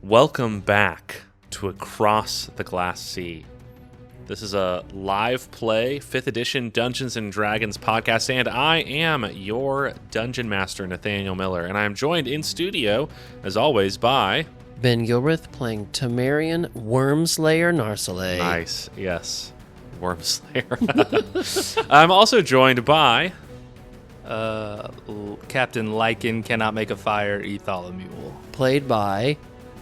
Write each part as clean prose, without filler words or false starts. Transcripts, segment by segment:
Welcome back to Across the Glass Sea. This is a live play, 5th edition Dungeons & Dragons podcast, and I am your Dungeon Master, Nathaniel Miller, and I am joined in studio, as always, by... Ben Gilbreth playing Tamarian Wormslayer Narsalay. Nice, yes. Wormslayer. I'm also joined by... Captain Lichen cannot make a fire, Ethalamule. Played by...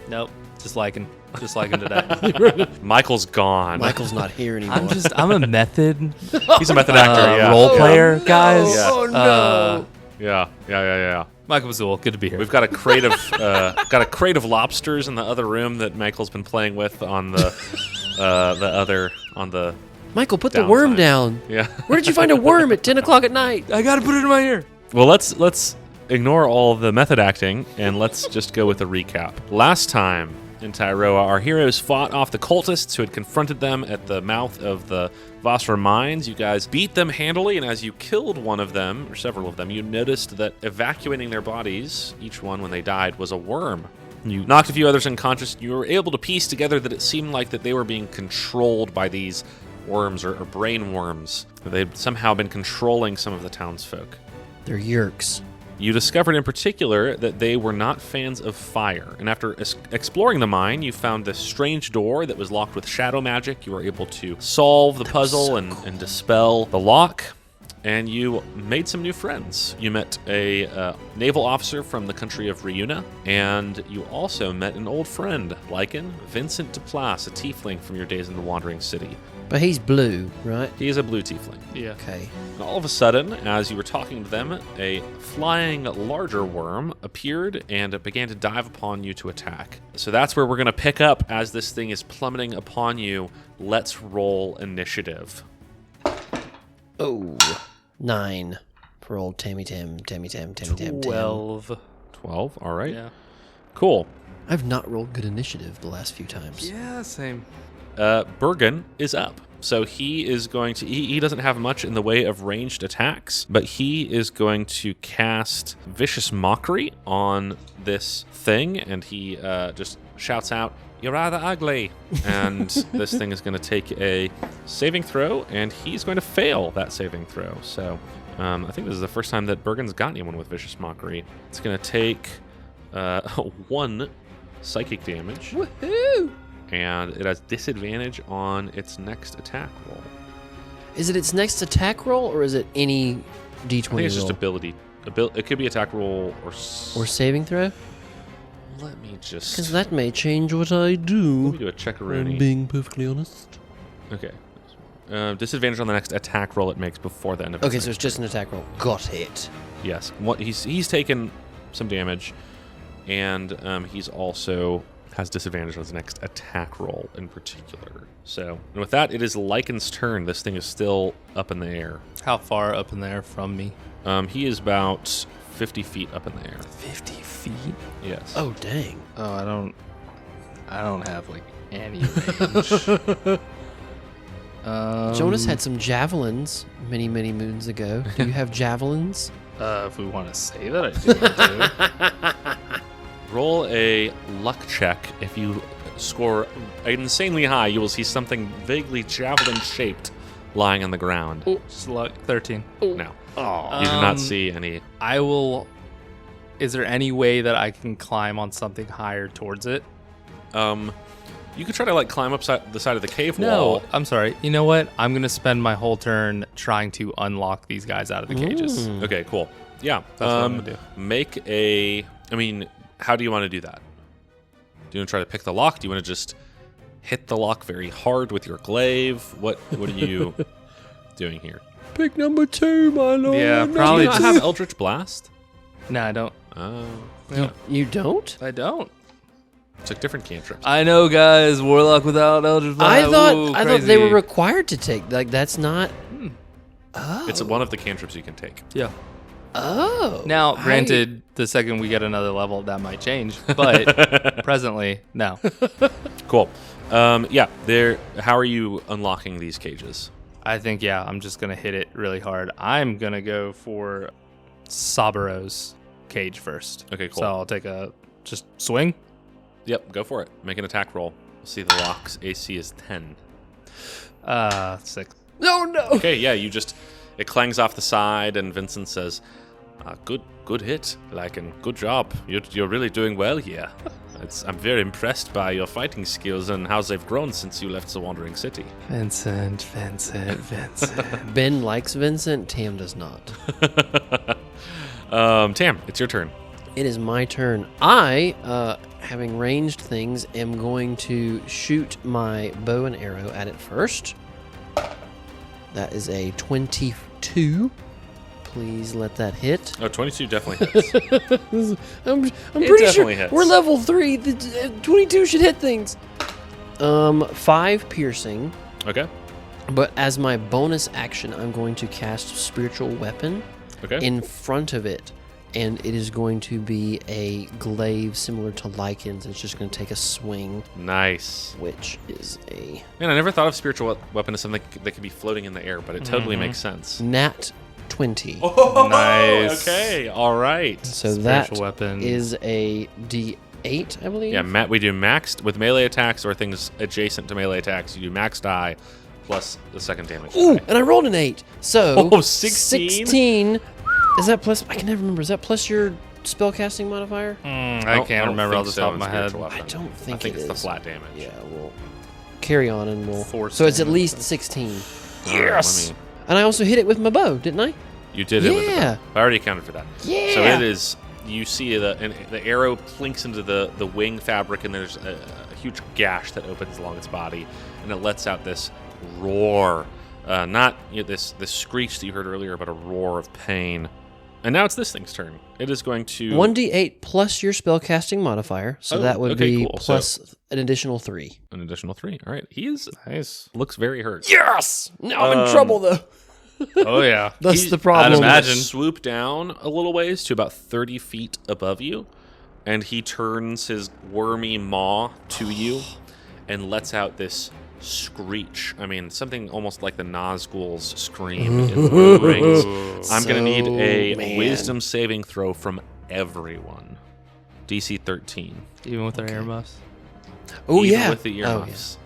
Nope, just Lichen. Just Lichen today. Michael's gone. Michael's not here anymore. I'm a method. He's a method actor, yeah. Role player, guys. Yeah. Oh, no. Yeah. Michael Mazul, good to be here. We've got a crate of lobsters in the other room that Michael's been playing with on the Michael, put the worm down. Yeah. Where did you find a worm at 10 o'clock at night? I gotta put it in my ear. Well, let's ignore all the method acting and let's just go with a recap. Last time in Tyroa, our heroes fought off the cultists who had confronted them at the mouth of the Vossra mines. You guys beat them handily, and as you killed one of them, or several of them, you noticed that evacuating their bodies, each one when they died, was a worm. You knocked a few others unconscious. You were able to piece together that it seemed like that they were being controlled by these worms or brain worms. They'd somehow been controlling some of the townsfolk. They're yerks. You discovered in particular that they were not fans of fire, and after exploring the mine, you found this strange door that was locked with shadow magic. You were able to solve the puzzle and dispel the lock, and you made some new friends. You met a naval officer from the country of Reuna, and you also met an old friend, Lichen, Vincent Duplass, a tiefling from your days in the Wandering City. But he's blue, right? He is a blue tiefling. Yeah. Okay. And all of a sudden, as you were talking to them, a flying larger worm appeared and began to dive upon you to attack. So that's where we're going to pick up as this thing is plummeting upon you. Let's roll initiative. Oh, 9 for old Tammy Tim. 12. 12, all right. Yeah. Cool. I've not rolled good initiative the last few times. Yeah, same. Burgen is up. So he is going to... He doesn't have much in the way of ranged attacks, but he is going to cast Vicious Mockery on this thing, and he just shouts out, "You're rather ugly." And this thing is going to take a saving throw, and he's going to fail that saving throw. So I think this is the first time that Burgen's got anyone with Vicious Mockery. It's going to take 1 psychic damage. Woohoo! And it has disadvantage on its next attack roll. Is it its next attack roll, or is it any D20 I think it's just roll? ability. It could be attack roll or saving throw? Let me just... Because that may change what I do. Let me do a checkaroonie. I'm being perfectly honest. Okay. Disadvantage on the next attack roll it makes before the end of its Okay, so next it's just an attack roll. Got it. Yes. He's taken some damage, and he's also... has disadvantage on his next attack roll in particular. So, and with that, it is Lichen's turn. This thing is still up in the air. How far up in there from me? He is about 50 feet up in the air. 50 feet? Yes. Oh, dang. Oh, I don't have, like, any range. Jonas had some javelins many, many moons ago. Do you have javelins? If we want to say that, I do. Roll a luck check. If you score insanely high, you will see something vaguely javelin-shaped lying on the ground. Oh, just luck. 13. No. Oh. You do not see any. I will... Is there any way that I can climb on something higher towards it? You could try to climb up the side of the cave wall. No, I'm sorry. You know what? I'm going to spend my whole turn trying to unlock these guys out of the cages. Okay, cool. Yeah. That's what I'm going to do. Make a... how do you want to do that? Do you want to try to pick the lock? Do you want to just hit the lock very hard with your glaive? What are you doing here? Pick number 2, my lord. Yeah, Do probably you not just... have Eldritch Blast? No, I don't. Oh. Yeah. You don't? I don't. Took different cantrips. I know, guys. Warlock without Eldritch Blast. I thought they were required to take. That's not... Oh. It's one of the cantrips you can take. Yeah. Oh. Now, granted, the second we get another level, that might change. But presently, no. Cool. Yeah. How are you unlocking these cages? I think, I'm just going to hit it really hard. I'm going to go for Sabaro's cage first. Okay, cool. So I'll take a just swing. Yep, go for it. Make an attack roll. We'll see the lock's AC is 10. 6. No. Okay, yeah, it clangs off the side, and Vincent says, good hit, Lichen. Good job. You're really doing well here. I'm very impressed by your fighting skills and how they've grown since you left the Wandering City. Vincent. Ben likes Vincent. Tam does not. Tam, it's your turn. It is my turn. I, having ranged things, am going to shoot my bow and arrow at it first. That is a 22. Please let that hit. Oh, 22 definitely hits. I'm pretty sure hits. we're level 3. The 22 should hit things. 5 piercing. Okay. But as my bonus action, I'm going to cast Spiritual Weapon in front of it. And it is going to be a glaive similar to Lichen's. It's just going to take a swing. Nice. Which is a... Man, I never thought of spiritual weapon as something that could be floating in the air, but it totally makes sense. Nat 20. Oh, nice. Okay, all right. So Spiritual that weapon. is a D8, I believe. Yeah, we do maxed with melee attacks or things adjacent to melee attacks. You do max die plus the second damage. Ooh, die. and I rolled an 8. So 16? 16. Is that plus? I can never remember. Is that plus your spellcasting modifier? I can't remember off the top of my head. I don't think, I think it it's the is. flat damage. Yeah, we'll carry on and we'll. Force So it's at damage. least 16. Yes. And I also hit it with my bow, didn't I? You did it with the Yeah. bow. I already accounted for that. Yeah. So it is. You see the arrow plinks into the wing fabric, and there's a huge gash that opens along its body, and it lets out this roar. Not this screech that you heard earlier, but a roar of pain. And now it's this thing's turn. It is going to 1d8 plus your spellcasting modifier, so that would okay, be cool. plus an additional 3. an additional 3. All right, he is Nice. looks very hurt. Yes. Now I'm in trouble though. Oh, yeah. That's the I'd problem. imagine. Swoop down a little ways to about 30 feet above you, and he turns his wormy maw to you and lets out this screech. I mean, something almost like the Nazgul's scream in the Lord of the Rings. I'm going to need a wisdom saving throw from everyone. DC 13. Even with our earmuffs. Oh Even yeah. with the Oh, earmuffs.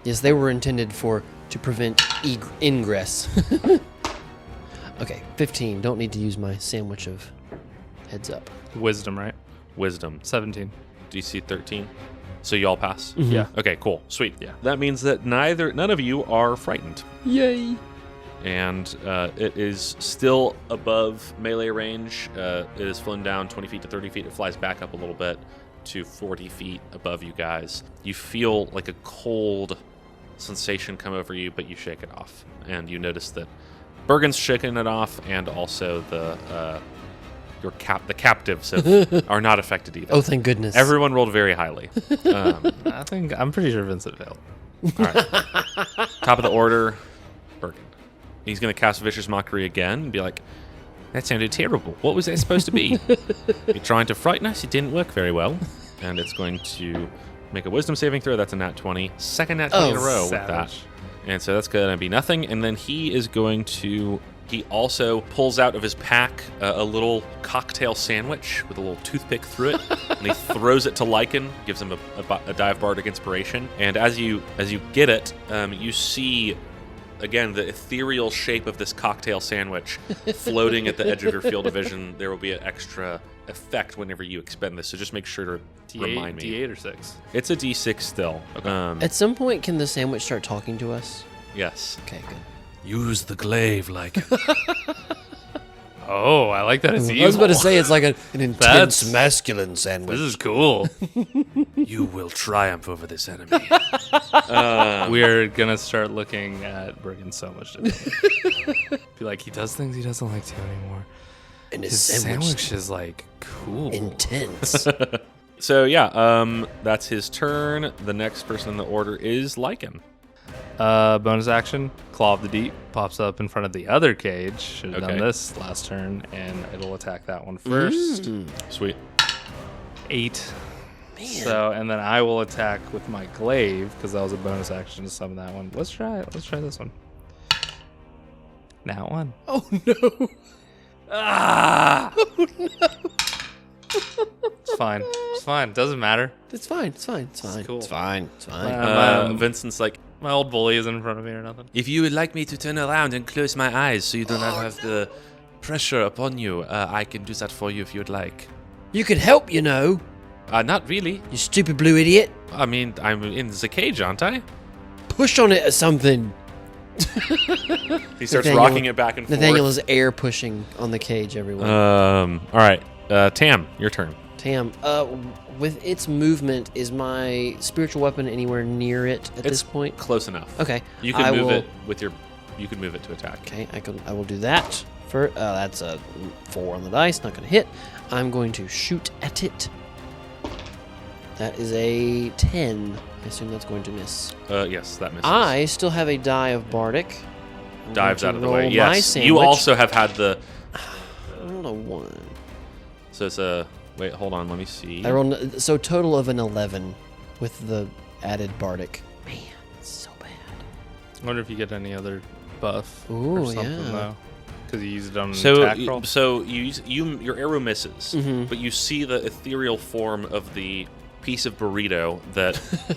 Yes, they were intended to prevent ingress. Okay, 15. Don't need to use my sandwich of heads up. Wisdom, right? Wisdom. 17. DC 13. So you all pass? Yeah. Okay, cool. Sweet. Yeah. That means that none of you are frightened. Yay. And it is still above melee range. It has flown down 20 feet to 30 feet. It flies back up a little bit to 40 feet above you guys. You feel like a cold sensation come over you, but you shake it off. And you notice that Burgen's shaking it off, and also the captives are not affected either. Oh, thank goodness. Everyone rolled very highly. I'm pretty sure Vincent failed. All right. Top of the order, Burgen. He's going to cast Vicious Mockery again and be like, that sounded terrible. What was that supposed to be? You're trying to frighten us? It didn't work very well. And it's going to make a wisdom saving throw. That's a nat 20. Second nat 20 in a row with that. Savage. And so that's going to be nothing. And then he is going to... He also pulls out of his pack a little cocktail sandwich with a little toothpick through it, and he throws it to Lichen, gives him a dive bardic inspiration. And as you get it, you see, again, the ethereal shape of this cocktail sandwich floating at the edge of your field of vision. There will be an extra effect whenever you expend this, so just make sure to remind me. D8 or 6? It's a D6 still. Okay. At some point, can the sandwich start talking to us? Yes. Okay, good. Use the glaive like... Oh, I like that it's evil. I was about to say it's like an intense That's- masculine sandwich. This is cool. You will triumph over this enemy. We're going to start looking at Burgen so much differently. Be like, he does things he doesn't like to anymore. and His sandwich is like cool. intense. So yeah, that's his turn. The next person in the order is Lichen. Bonus action, Claw of the Deep pops up in front of the other cage. Should have Okay. done this last turn, and it'll attack that one first. Sweet. 8. Man. So, and then I will attack with my glaive because that was a bonus action to summon that one. Let's try it. Let's try this one. Now one. Oh no. Ah! fine. It's fine. Doesn't matter. It's fine. It's fine. It's fine. cool. It's fine. It's fine. Vincent's like, My old bully isn't in front of me or nothing. if you would like me to turn around and close my eyes so you do not have the pressure upon you, I can do that for you if you would like. You could help, you know. Not really. You stupid blue idiot. I mean, I'm in the cage, aren't I? Push on it or something. He starts Nathaniel- rocking it back and forth. Nathaniel is air pushing on the cage, everyone. All right. Tam, your turn. Tam, with its movement, is my spiritual weapon anywhere near it at this point? Close enough. Okay. You can move it with your. You can move it to attack. Okay, I will do that. That's a 4 on the dice, not going to hit. I'm going to shoot at it. That is a 10. I assume that's going to miss. Yes, that misses. I still have a die of Bardic. I'm Dives going out to of the roll way. my Yes. sandwich. You also have had the. I rolled a 1. So it's a. Wait, hold on. Let me see. I rolled so total of an 11 with the added Bardic. Man, it's so bad. I wonder if you get any other buff Ooh, or something yeah. though, because you used it on an So, attack roll. your arrow misses, Mhm. but you see the ethereal form of the piece of burrito that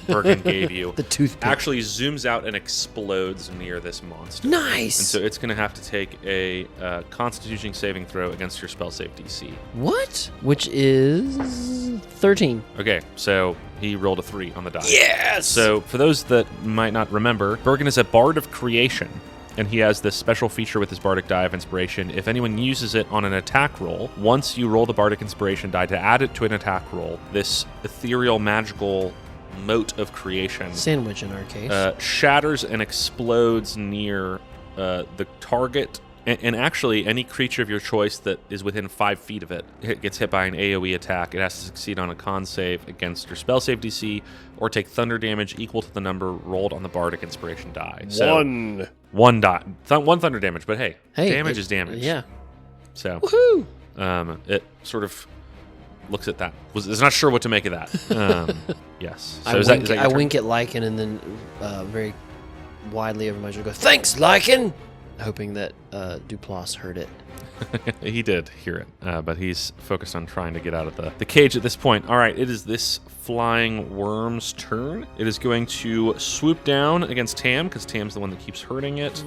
Burgen gave you. The toothpick. Actually zooms out and explodes near this monster. Nice. And so it's going to have to take a Constitution saving throw against your spell save DC. What? Which is 13. Okay, so he rolled a 3 on the die. Yes. So for those that might not remember, Burgen is a bard of creation, and he has this special feature with his bardic die of inspiration. If anyone uses it on an attack roll, once you roll the bardic inspiration die to add it to an attack roll, this ethereal magical mote of creation Sandwich in our case. shatters and explodes near the target. And actually, any creature of your choice that is within 5 feet of it gets hit by an AoE attack. It has to succeed on a con save against your spell save DC or take thunder damage equal to the number rolled on the bardic inspiration die. So, one die. One thunder damage, but hey damage is damage. Yeah. So Woohoo! it sort of looks at that. Is not sure what to make of that. Yes. So is that your turn? wink at Lichen and then very widely over my shoulder go, "Thanks, Lichen!" Hoping that Duplass heard it. He did hear it, but he's focused on trying to get out of the cage at this point. All right, it is this flying worm's turn. It is going to swoop down against Tam, because Tam's the one that keeps hurting it.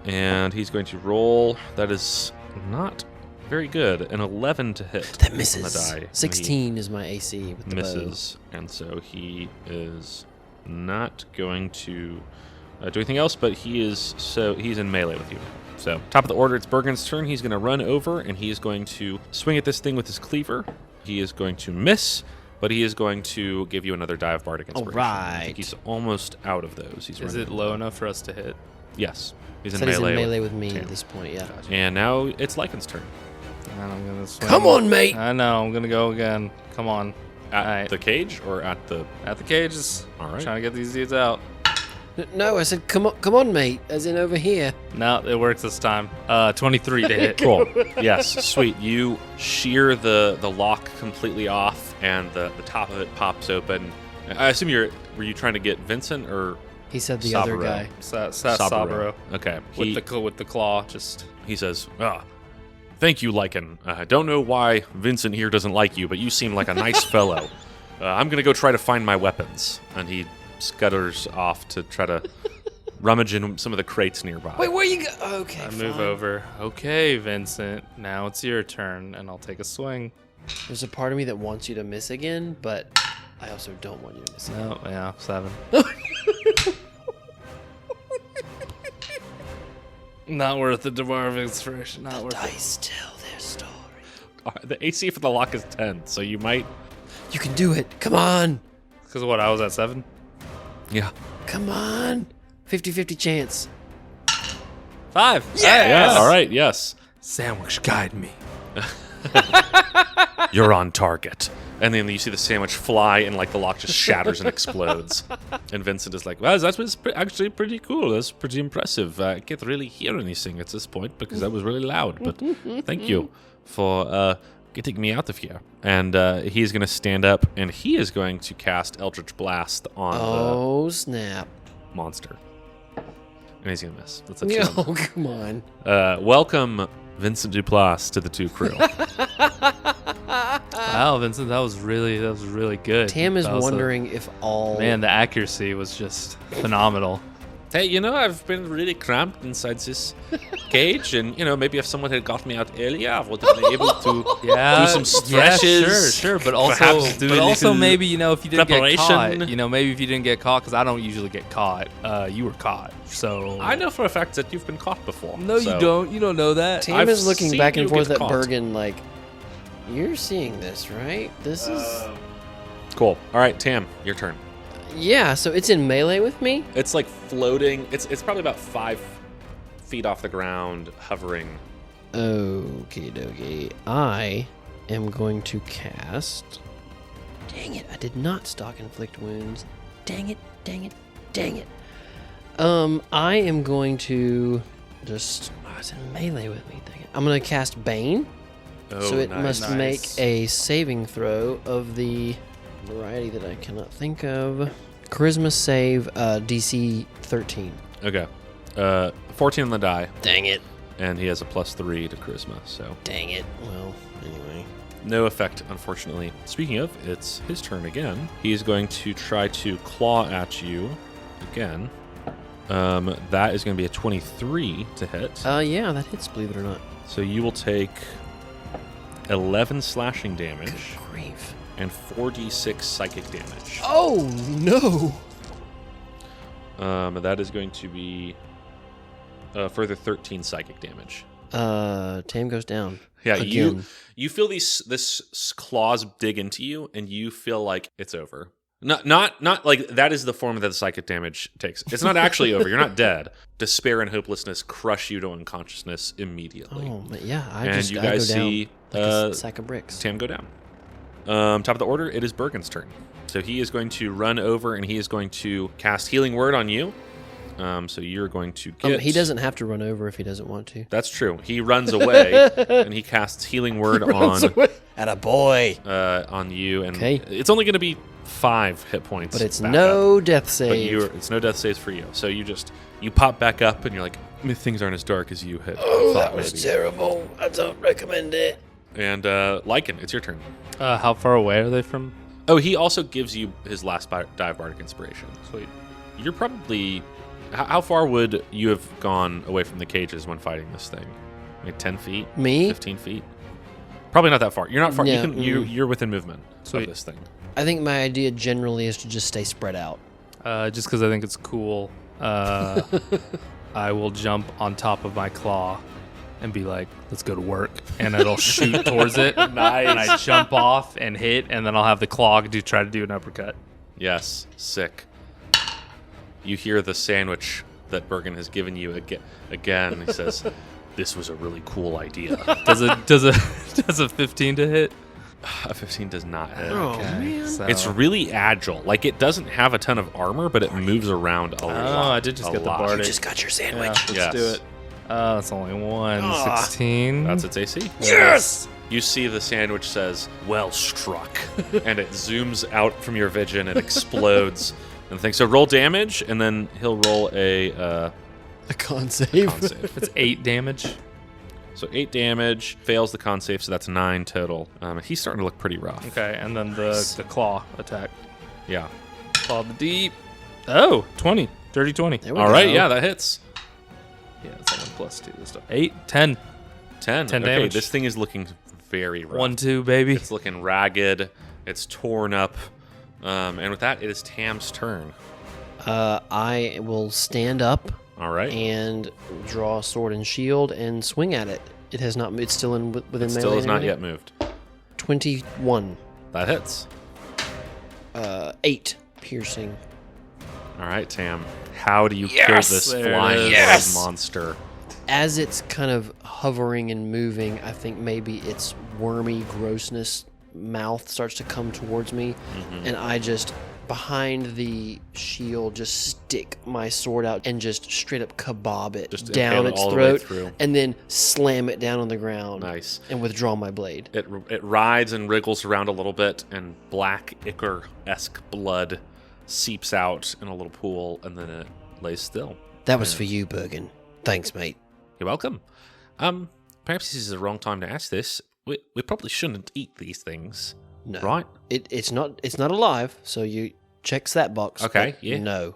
And he's going to roll. That is not very good. An 11 to hit. That on misses. the die. 16 is my AC with the Misses. And so he is not going to do anything else, but he's in melee with you. So, top of the order, it's Burgen's turn. He's going to run over, and he is going to swing at this thing with his cleaver. He is going to miss, but he is going to give you another die of bardic inspiration. I think he's almost out of those. He's Is running it low enough for us to hit? Yes. He's bow. in He's in melee. melee with me Tam. at this point, yeah. And now it's Lycan's turn. And I'm gonna swing. Come on, mate! I know. I'm gonna go again. Come on. At Alright. the cage or at the... At the cages. All right. Trying to get these dudes out. No, I said, come on, mate, as in over here. No, it works this time. 23 to hit. Cool. Yes, sweet. You shear the lock completely off, and the top of it pops open. I assume were you trying to get Vincent or He said the other Saburo? guy. Saburo. Okay. With the claw, just. He says, thank you, Lichen. I don't know why Vincent here doesn't like you, but you seem like a nice fellow. I'm going to go try to find my weapons. And he scutters off to try to rummage in some of the crates nearby. Wait, where you go? Okay, I move over. Okay, Vincent. Now it's your turn, and I'll take a swing. There's a part of me that wants you to miss again, but I also don't want you to miss again. No, yeah, 7. Not worth the Dwarf inspiration. Not worth it. Dice tell their story. The AC for the lock is 10, so you might... You can do it. Come on. Because what, I was at 7? Yeah. Come on. 50-50 chance. 5. Yeah, all right, yes. Sandwich, guide me. You're on target. And then you see the sandwich fly, and like the lock just shatters and explodes. And Vincent is like, well, that was actually pretty cool. That's pretty impressive. I can't really hear anything at this point because that was really loud. But thank you for getting me out of here. And he's going to stand up, and he is going to cast Eldritch Blast on Oh, snap. the monster. And he's going to miss. That's a 2. Oh, come on. Welcome, Vincent Duplass, to the 2 crew. Wow, Vincent, that was really good. Tam is That was wondering if all... Man, the accuracy was just phenomenal. Hey, I've been really cramped inside this cage, and, maybe if someone had got me out earlier, I would have been able to do some stretches. Yeah, sure. But perhaps do a also little maybe, if you didn't get caught, preparation. maybe if you didn't get caught, because I don't usually get caught, you were caught. So I know for a fact that you've been caught before. No, so. you don't. You don't know that. Tam I've is looking seen back and you forth get at caught. Burgen like, you're seeing this, right? This is... Cool. All right, Tam, your turn. Yeah, so it's in melee with me? It's like floating. It's probably about 5 feet off the ground, hovering. Okie dokie. I am going to cast... Dang it, I did not stock inflict wounds. Dang it. I am going to just... Oh, it's in melee with me, dang it. I'm going to cast Bane. Oh, So it nice. must make a saving throw of the variety that I cannot think of. Charisma save, DC 13. Okay. 14 on the die, Dang it. and he has a +3 to charisma, so Dang it. Well, anyway. no effect, unfortunately. Speaking of, it's his turn again. He's going to try to claw at you again. That is going to be a 23 to hit. Yeah, that hits, believe it or not. So you will take 11 slashing damage Good grief. and 4d6 psychic damage. Oh, no. That is going to be further 13 psychic damage. Tam goes down. Yeah, Again. you feel this claws dig into you, and you feel like it's over. Not like that is the form that the psychic damage takes. It's not actually over. You're not dead. Despair and hopelessness crush you to unconsciousness immediately. Oh, but yeah, I and just you I guys go down see like a sack of bricks. Tam go down. Top of the order, it is Burgen's turn. So he is going to run over and he is going to cast Healing Word on you. So you're going to get... He doesn't have to run over if he doesn't want to. That's true. He runs away and he casts Healing Word on you. And Okay. it's only going to be 5 hit points. But it's back no up. death But save. it's no death saves for you. So you pop back up and you're like, things aren't as dark as you had Oh, thought that was maybe. terrible. I don't recommend it. And Lichen, it's your turn. How far away are they from? Oh, he also gives you his last dive bardic inspiration. Sweet. You're probably... How far would you have gone away from the cages when fighting this thing? Like 10 feet? Me? 15 feet? Probably not that far. You're not far. Yeah, You're within movement Sweet. of this thing. I think my idea generally is to just stay spread out. Just because I think it's cool, I will jump on top of my claw and be like, let's go to work. And it'll shoot towards it. Nice. And I jump off and hit, and then I'll have the claw try to do an uppercut. Yes. Sick. You hear the sandwich that Burgen has given you again. He says, "This was a really cool idea." Does a 15 to hit? A 15 does not hit. Oh, man. So, It's really agile. Like, it doesn't have a ton of armor, but it moves around a lot. I did just a get the lot. bardic. You just got your Yeah, sandwich. let's Yes. do it. That's only one. Ah. 16. That's its AC. Yes! You see the sandwich says, "Well struck," and it zooms out from your vision and explodes. And things. So roll damage, and then he'll roll a con save. con save. It's 8 damage. So 8 damage, fails the con save, so that's 9 total. He's starting to look pretty rough. Okay, and then the claw attack. Yeah. Claw the deep. Oh, 20. Dirty 20. There we All go. right, yeah, that hits. Yeah, it's only +2 this time. 8, 10. 10. 10 okay, damage. this thing is looking very rough. 1, 2, baby. It's looking ragged. It's torn up. And with that, it is Tam's turn. I will stand up All right. and draw sword and shield and swing at it. It has not. It's still within melee. Still has and not everything. yet moved. 21. That hits. 8 piercing. All right, Tam. How do you Yes! kill this There it flying is. Yes! monster? As it's kind of hovering and moving, I think maybe its wormy grossness mouth starts to come towards me, and I just behind the shield just stick my sword out and just straight up kebab it Just down impale it its all the way throat, through. and then slam it down on the ground. Nice. And withdraw my blade. It rides and wriggles around a little bit, and black ichor-esque blood seeps out in a little pool, and then it lays still. That was for you, Burgen. Thanks, mate. You're welcome. Perhaps this is the wrong time to ask this. We probably shouldn't eat these things. No. Right? It's not alive, so you checks that box. Okay, but yeah. No.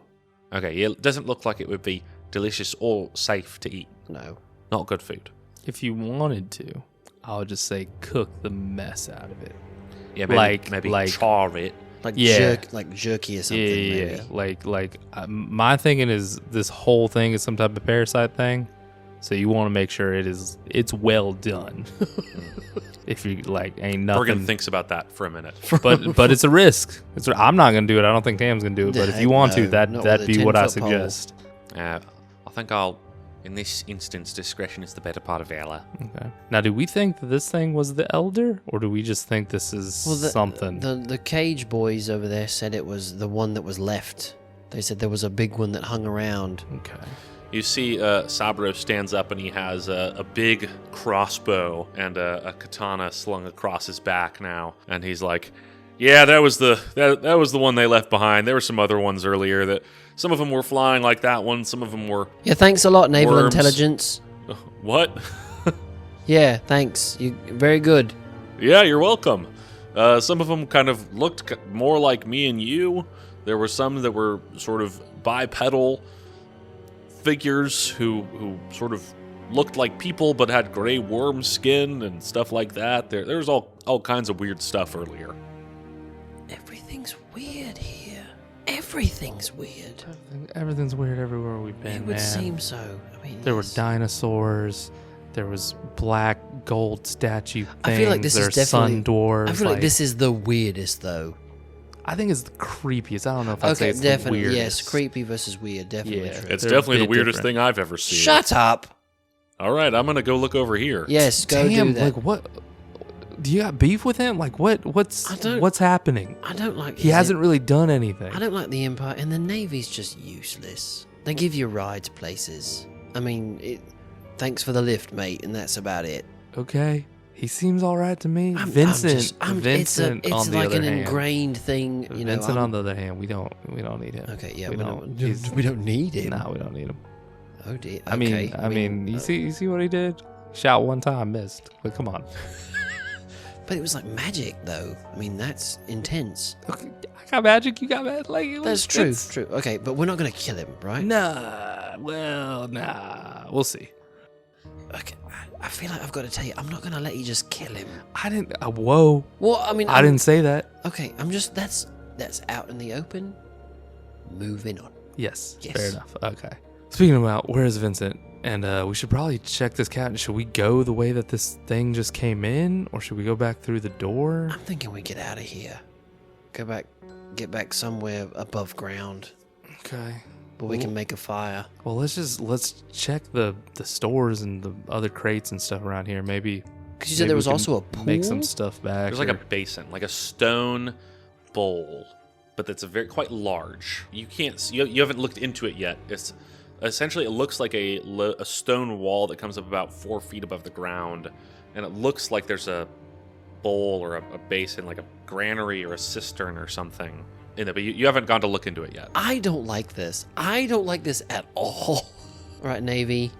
Okay, yeah, it doesn't look like it would be delicious or safe to eat. No. Not good food. If you wanted to, I would just say cook the mess out of it. Yeah, maybe char it. Like Yeah. like jerky or something. Yeah. Maybe. My thinking is this whole thing is some type of parasite thing, so you want to make sure it's well done. If you ain't nothing. Burgen thinks about that for a minute. but it's a risk. I'm not gonna do it. I don't think Tam's gonna do it. But if you want to, that'd be what I suggest. I think I'll. In this instance, discretion is the better part of valor. Okay. Now, do we think that this thing was the elder, or do we just think this is something? The cage boys over there said it was the one that was left. They said there was a big one that hung around. Okay. You see Sabro stands up and he has a big crossbow and a katana slung across his back now. And he's like, yeah, that was the one they left behind. There were some other ones earlier that some of them were flying like that one. Some of them were Yeah, thanks a lot, Naval worms. Intelligence. What? Yeah, thanks. You very good. Yeah, you're welcome. Some of them kind of looked more like me and you. There were some that were sort of bipedal figures who sort of looked like people but had gray worm skin and stuff like that. There's all kinds of weird stuff earlier. Everything's weird here. Everything's weird. Everything's weird everywhere we've been. It would man. seem so. I mean, There were yes. dinosaurs. There was black gold statue things. I feel like this is There's definitely. sun dwarves. I feel like this is the weirdest, though. I think it's the creepiest. I don't know if I'd say Okay, it's definitely. the weirdest. Yes, creepy versus weird. Definitely Yeah. true. It's They're a definitely the bit weirdest different. thing I've ever seen. Shut up. All right, I'm gonna go look over here. Yes, go Damn, do that. what? Do you got beef with him? What's happening? I don't like. He hasn't really done anything. I don't like the Empire, and the Navy's just useless. They give you rides places. I mean, thanks for the lift, mate, and that's about it. Okay, he seems all right to me. I'm Vincent, it's Vincent on the like other an hand. ingrained thing, you know. Vincent on the other hand, we don't need him. Okay, yeah, we we don't. we don't need him. No, we don't need him. Oh dear. I mean, you see what he did? Shot one time, missed. But come on. But it was like magic, though. I mean, that's intense. Okay, I got magic. You got magic. Like it was, That's true. it's- True. Okay, but we're not gonna kill him, right? Nah. We'll see. Okay. I feel like I've got to tell you, I'm not gonna let you just kill him. I didn't. Whoa. Well, I mean, I didn't say that. Okay, I'm just that's out in the open. Moving on. Yes. Yes. Fair enough. Okay. Speaking about where's Vincent? And we should probably check this cat. Should we go the way that this thing just came in, or should we go back through the door? I'm thinking we get out of here. Get back somewhere above ground, Okay. but we can make a fire. Well, let's check the stores and the other crates and stuff around here. Maybe. Because you said maybe there we was can also a pool. Make some stuff back. There's like a or- basin, like a stone bowl, but that's quite large. You can't. You haven't looked into it yet. It's essentially it looks like a stone wall that comes up about 4 feet above the ground, and it looks like there's a bowl or a basin, like a granary or a cistern or something in it. But you haven't gone to look into it yet. I don't like this. I don't like this at all. All right, Navy.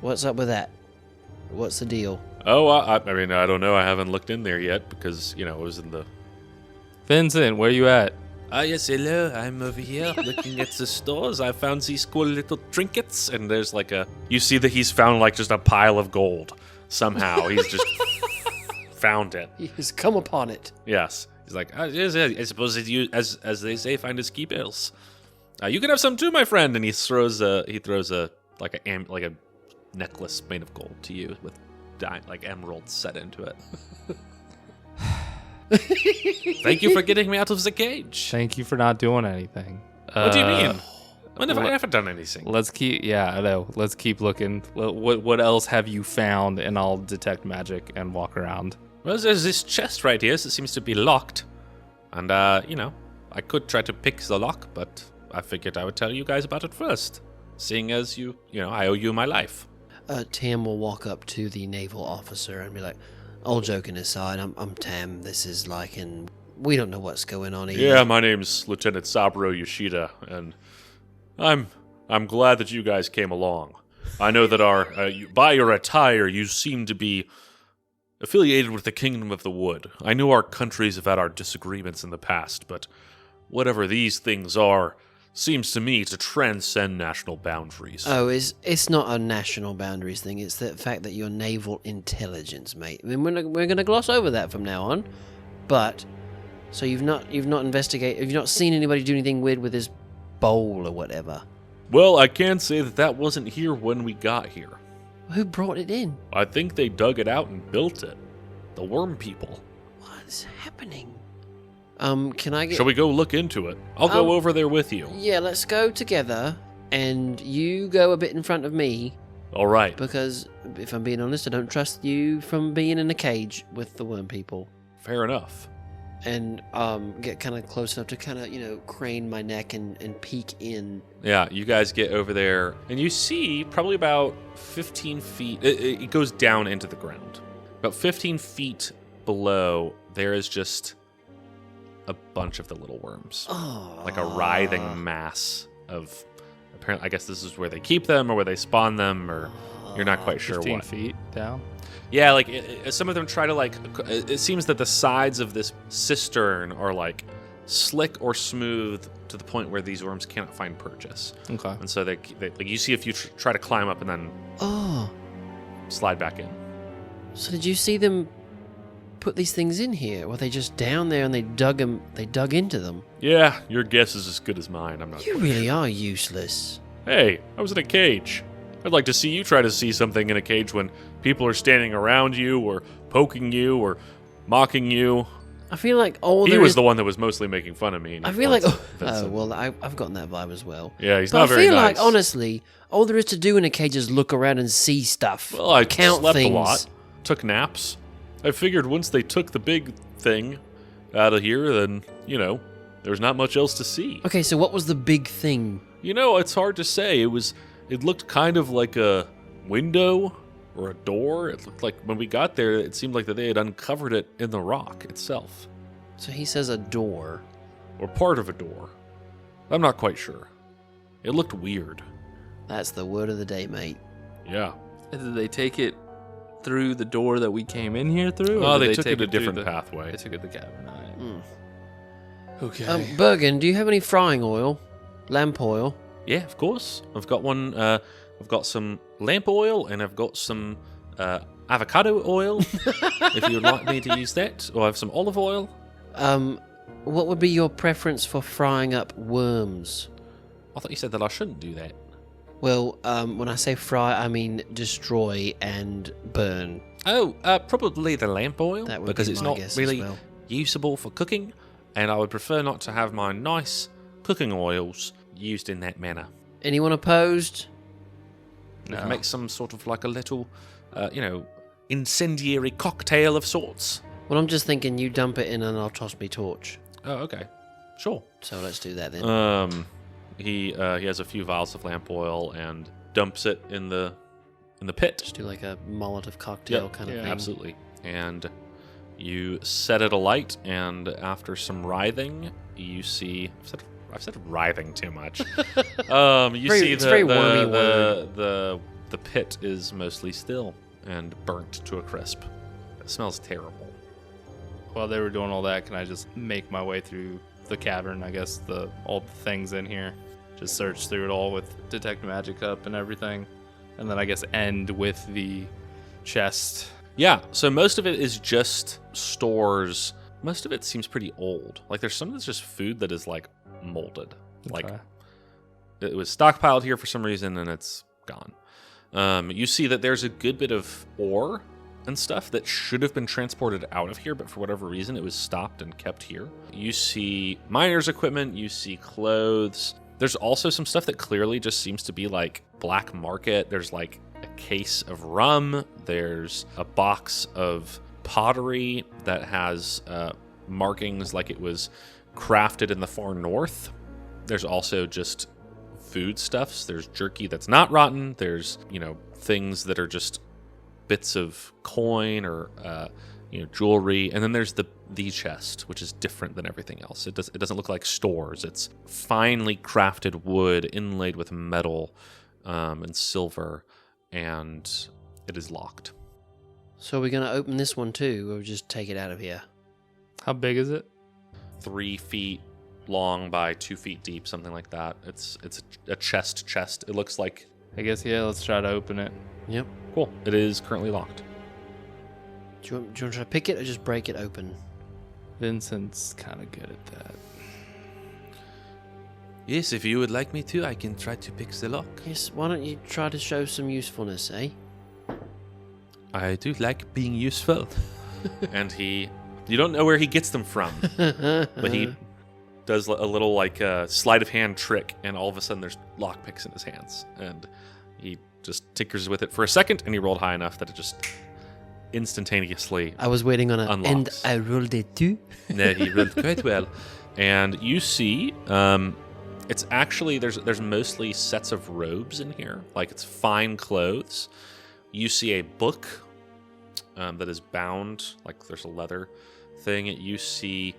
What's up with that? What's the deal? Oh, I mean, I don't know. I haven't looked in there yet because it was in the. Vincent, where you at? Yes, hello. I'm over here looking at the stores. I found these cool little trinkets, and there's you see that he's found just a pile of gold. Somehow he's just found it. He has come upon it. Yes, he's like, yes, I suppose as they say, find his keepers. You can have some too, my friend. And he throws a necklace made of gold to you with emeralds set into it. Thank you for getting me out of the cage. Thank you for not doing anything. What do you mean? When have I ever done anything? Let's keep. Yeah, I know. Let's keep looking. What else have you found? And I'll detect magic and walk around. Well, there's this chest right here that seems to be locked. And, I could try to pick the lock, but I figured I would tell you guys about it first. Seeing as I owe you my life. Tam will walk up to the naval officer and be like, all joking aside, I'm Tam. This is Lichen. We don't know what's going on here. Yeah, my name's Lieutenant Saburo Yoshida, and I'm glad that you guys came along. I know that by your attire, you seem to be affiliated with the Kingdom of the Wood. I know our countries have had our disagreements in the past, but whatever these things are, seems to me to transcend national boundaries. Oh, it's not a national boundaries thing. It's the fact that you're naval intelligence, mate. I mean, we're gonna gloss over that from now on. But so you've not investigated, you've not seen anybody do anything weird with this bowl or whatever. Well, I can say that wasn't here when we got here. Who brought it in? I think they dug it out and built it. The worm people. What's happening? Can I get... Shall we go look into it? I'll go over there with you. Yeah, let's go together, and you go a bit in front of me. All right. Because, if I'm being honest, I don't trust you from being in a cage with the worm people. Fair enough. And get kind of close enough to kind of, crane my neck and peek in. Yeah, you guys get over there, and you see probably about 15 feet... It goes down into the ground. About 15 feet below, there is just a bunch of the little worms. Oh. Like a writhing mass of... Apparently, I guess this is where they keep them, or where they spawn them, or you're not quite sure 15 what. feet down? Yeah, like some of them try to it seems that the sides of this cistern are like slick or smooth to the point where these worms cannot find purchase. Okay. And so they like you see if you try to climb up and then slide back in. So did you see them put these things in here? Were they just down there and they dug into them? Yeah, your guess is as good as mine. I'm not. You really are useless. Hey, I was in a cage. I'd like to see you try to see something in a cage when people are standing around you or poking you or mocking you. I feel like he was the one that was mostly making fun of me. I feel like I've gotten that vibe as well. Yeah, he's not very nice. I feel like honestly, all there is to do in a cage is look around and see stuff. Well, I count slept things. a lot, took naps. I figured once they took the big thing out of here, then there's not much else to see. Okay, so what was the big thing? It's hard to say. It looked kind of like a window or a door. It looked like when we got there, it seemed like that they had uncovered it in the rock itself. So he says a door. Or part of a door. I'm not quite sure. It looked weird. That's the word of the day, mate. Yeah. Did they take it through the door that we came in here through? Oh, they took it a different pathway. They took it the cabin. All right. Okay. Burgen, do you have any frying oil? Lamp oil? Yeah, of course. I've got one. I've got some lamp oil, and I've got some avocado oil. If you'd like me to use that, or I have some olive oil. What would be your preference for frying up worms? I thought you said that I shouldn't do that. Well, when I say fry, I mean destroy and burn. Oh, probably the lamp oil, That would because be it's my not guess really as well. usable for cooking, and I would prefer not to have my nice cooking oils used in that manner. Anyone opposed? We can make some sort of like a little, incendiary cocktail of sorts. Well, I'm just thinking you dump it in and I'll toss me torch. Oh, okay. Sure. So let's do that then. He has a few vials of lamp oil and dumps it in the pit. Just do like a Molotov cocktail kind of thing. Absolutely. And you set it alight, and after some writhing, you see... I've said writhing too much. It's very wormy word. The pit is mostly still and burnt to a crisp. It smells terrible. While they were doing all that, can I just make my way through the cavern? I guess all the things in here. Just search through it all with detect magic up and everything, and then I guess end with the chest. Yeah. So most of it is just stores. Most of it seems pretty old. Like there's some that's just food that is like molded. Like it was stockpiled here for some reason and it's gone. You see that there's a good bit of ore and stuff that should have been transported out of here, but for whatever reason it was stopped and kept here. You see miner's equipment, you see clothes. There's also some stuff that clearly just seems to be like black market. There's like a case of rum. There's a box of pottery that has markings like it was crafted in the far north. There's also just foodstuffs. There's jerky that's not rotten. There's, things that are just bits of coin or jewelry, and then there's the chest, which is different than everything else. It doesn't look like stores. It's finely crafted wood inlaid with metal and silver, and it is locked. So we're going to open this one too, or just take it out of here? How big is it? 3 feet long by 2 feet deep, something like that. It's a chest. It looks like. I guess, yeah, let's try to open it. Yep. Cool. It is currently locked. Do you want to try to pick it or just break it open? Vincent's kind of good at that. Yes, if you would like me to, I can try to pick the lock. Yes, why don't you try to show some usefulness, eh? I do like being useful. And you don't know where he gets them from, but he does a little like sleight of hand trick, and all of a sudden there's lockpicks in his hands, and he just tinkers with it for a second, and he rolled high enough that it just instantaneously I was waiting on it. unlocks. And I rolled it too. No, he rolled quite well. And you see, it's actually there's mostly sets of robes in here, like it's fine clothes. You see a book that is bound, like there's a leather thing. You see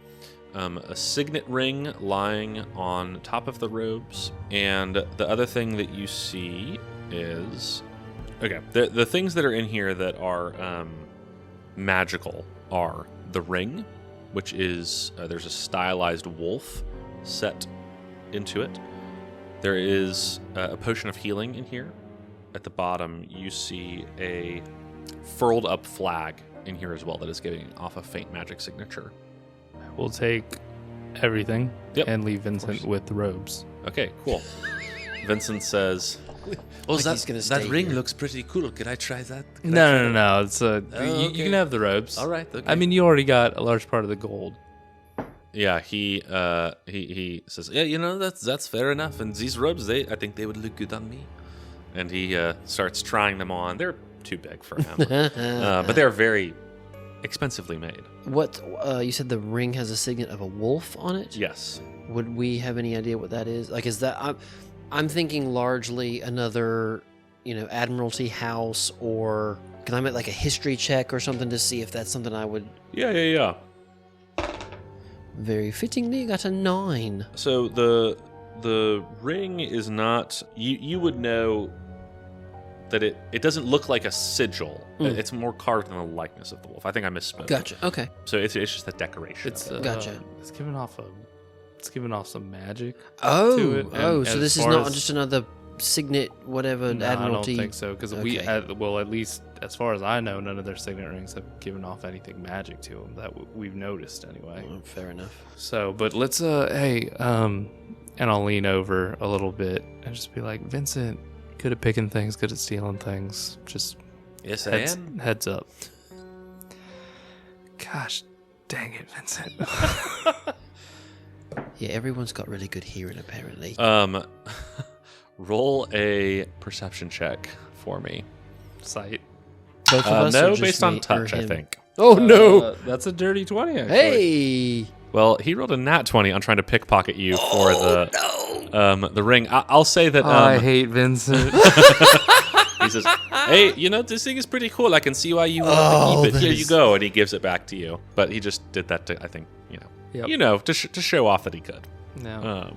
a signet ring lying on top of the robes, and the other thing that you see is the things that are in here that are magical are the ring, which is there's a stylized wolf set into it. There is a potion of healing in here. At the bottom, you see a furled up flag in here as well that is giving off a faint magic signature. We'll take everything Yep, and leave Vincent with the robes. Okay, cool. Vincent says, Oh, Like he's gonna that stay ring here. looks pretty cool. Can I try that? Can I try No. that? It's Oh, you okay. can have the robes. All right. Okay. I mean, you already got a large part of the gold. yeah, he says, yeah, that's fair enough. And these robes, I think they would look good on me. and he starts trying them on. They're too big for him, but they're very expensively made. What, you said the ring has a signet of a wolf on it? Yes. Would we have any idea what that is? Like, is that... I'm thinking largely another, Admiralty house, or... Can I make, like, a history check or something to see if that's something I would... Yeah. Very fittingly got a 9. So the ring is not. You would know that it doesn't look like a sigil. It's more carved in the likeness of the wolf. I think I misspoke. Gotcha. Okay. So it's just a decoration. It's of it. Gotcha. It's giving off some magic. Oh, to it, and so as this is far not as- just another signet, whatever, No, Admiralty. I don't think so because Okay. at least as far as I know, none of their signet rings have given off anything magic to them that we've noticed anyway. Oh, fair enough. So, but let's and I'll lean over a little bit and just be like, Vincent, good at picking things, good at stealing things. Just Yes, I heads, am. heads up. Gosh, dang it, Vincent. Yeah, everyone's got really good hearing, apparently. Roll a perception check for me. Sight. Both of us, or No, just based on me or touch, I him? think. Oh, no. That's a dirty 20, actually. Hey! Well, he rolled a nat 20 on trying to pickpocket you for the ring. I'll say that. I hate Vincent. He says, "Hey, this thing is pretty cool. I can see why you want to keep it. Here you go." And he gives it back to you. But he just did that to, I think, Yep. to show off that he could. No.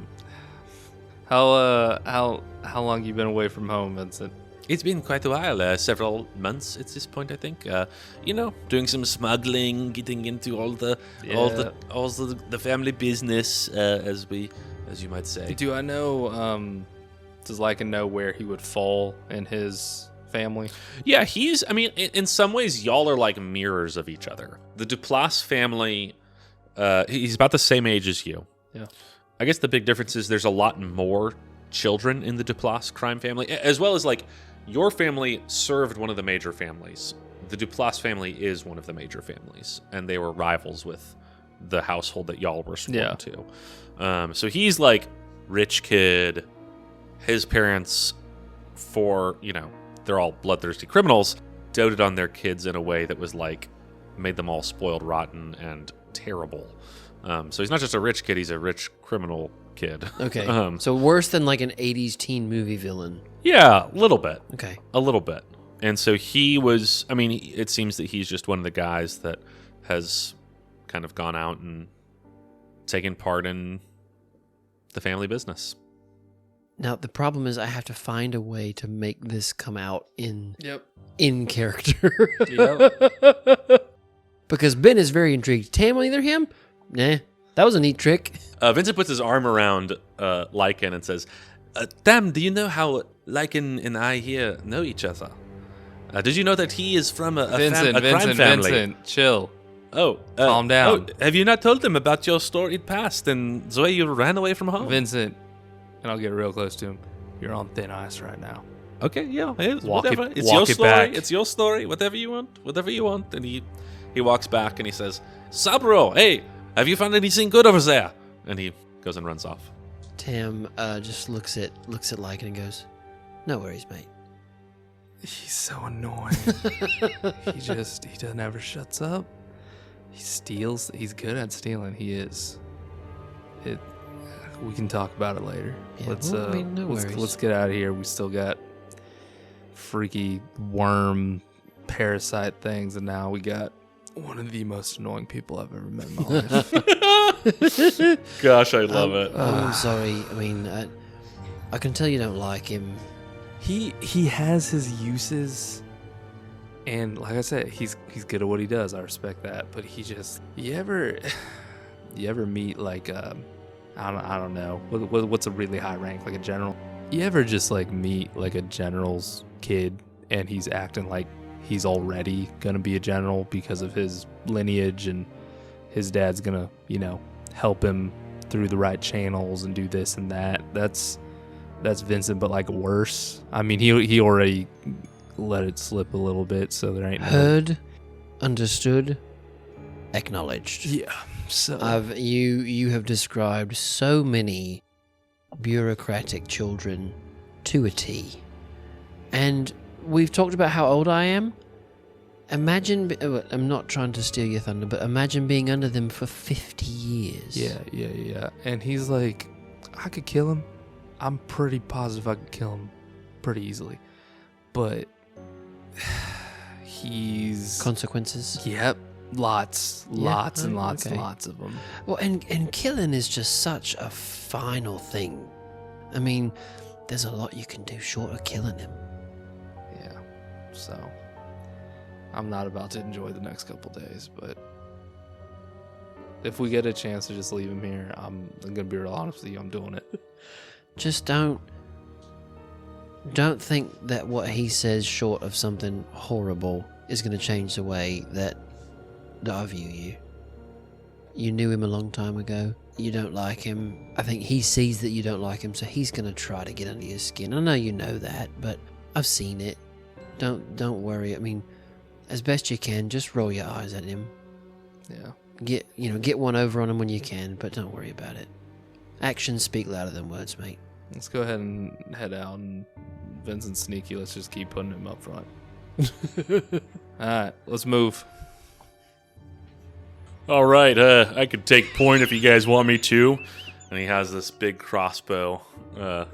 How long you been away from home, Vincent? It's been quite a while, several months at this point, I think. Doing some smuggling, getting into all the family business, as you might say. Do I know? Does Lichen know where he would fall in his family? Yeah, in some ways, y'all are like mirrors of each other. The Duplass family, he's about the same age as you. Yeah. I guess the big difference is there's a lot more children in the Duplass crime family, as well as like your family served one of the major families. The Duplass family is one of the major families, and they were rivals with the household that y'all were sworn to. So he's like rich kid. His parents, they're all bloodthirsty criminals, doted on their kids in a way that was like made them all spoiled rotten and terrible. So he's not just a rich kid, he's a rich criminal kid. Okay. So worse than like an 80s teen movie villain. Yeah, a little bit. Okay. A little bit. And so it seems that he's just one of the guys that has kind of gone out and taken part in the family business. Now, the problem is I have to find a way to make this come out in character. Yep. Because Ben is very intrigued. Tam, either him? Nah, that was a neat trick. Vincent puts his arm around Lichen and says, Tam, do you know how Lichen and I here know each other? Did you know that he is from a crime family? Vincent, chill. Oh, Calm down. Oh, have you not told them about your storied past and the way you ran away from home? Vincent, and I'll get real close to him. You're on thin ice right now. Okay, yeah, Walk whatever. it- It's walk your it story. back. It's your story. Whatever you want. And he walks back and he says, Sabro, hey, have you found anything good over there? And he goes and runs off. Tam just looks at Lichen and goes, no worries, mate. He's so annoying. he doesn't ever shuts up. He steals. He's good at stealing. He is. We can talk about it later. Yeah, no worries. Let's get out of here. We still got freaky worm parasite things, and now we got one of the most annoying people I've ever met in my life. Gosh, I love it. I'm sorry. I mean, I can tell you don't like him. He has his uses, and like I said, he's good at what he does. I respect that, but he just you ever meet like I don't know what's a really high rank, like a general. You ever just like meet like a general's kid and he's acting like he's already gonna be a general because of his lineage and his dad's gonna help him through the right channels and do this and that. That's Vincent, but like worse. I mean, he already let it slip a little bit, so there ain't Heard, understood, acknowledged. Yeah. So you have described so many bureaucratic children to a T. And we've talked about how old I am. Imagine, I'm not trying to steal your thunder, but imagine being under them for 50 years. Yeah. And he's like, I could kill him. I'm pretty positive I could kill him pretty easily. But he's... Consequences? Yep. Lots and lots okay. and lots of them. Well, and killing is just such a final thing. I mean, there's a lot you can do short of killing him. Yeah. So, I'm not about to enjoy the next couple days, but if we get a chance to just leave him here, I'm going to be real honest with you, I'm doing it. Just don't think that what he says short of something horrible is going to change the way that I view you. You knew him a long time ago. You don't like him. I think he sees that you don't like him, so he's going to try to get under your skin. I know you know that, but I've seen it. Don't worry. I mean, as best you can, just roll your eyes at him. Yeah. Get one over on him when you can, but don't worry about it. Actions speak louder than words, mate. Let's go ahead and head out, and Vincent's sneaky. Let's just keep putting him up front. Alright, let's move. All right, I could take point if you guys want me to. And he has this big crossbow. Pull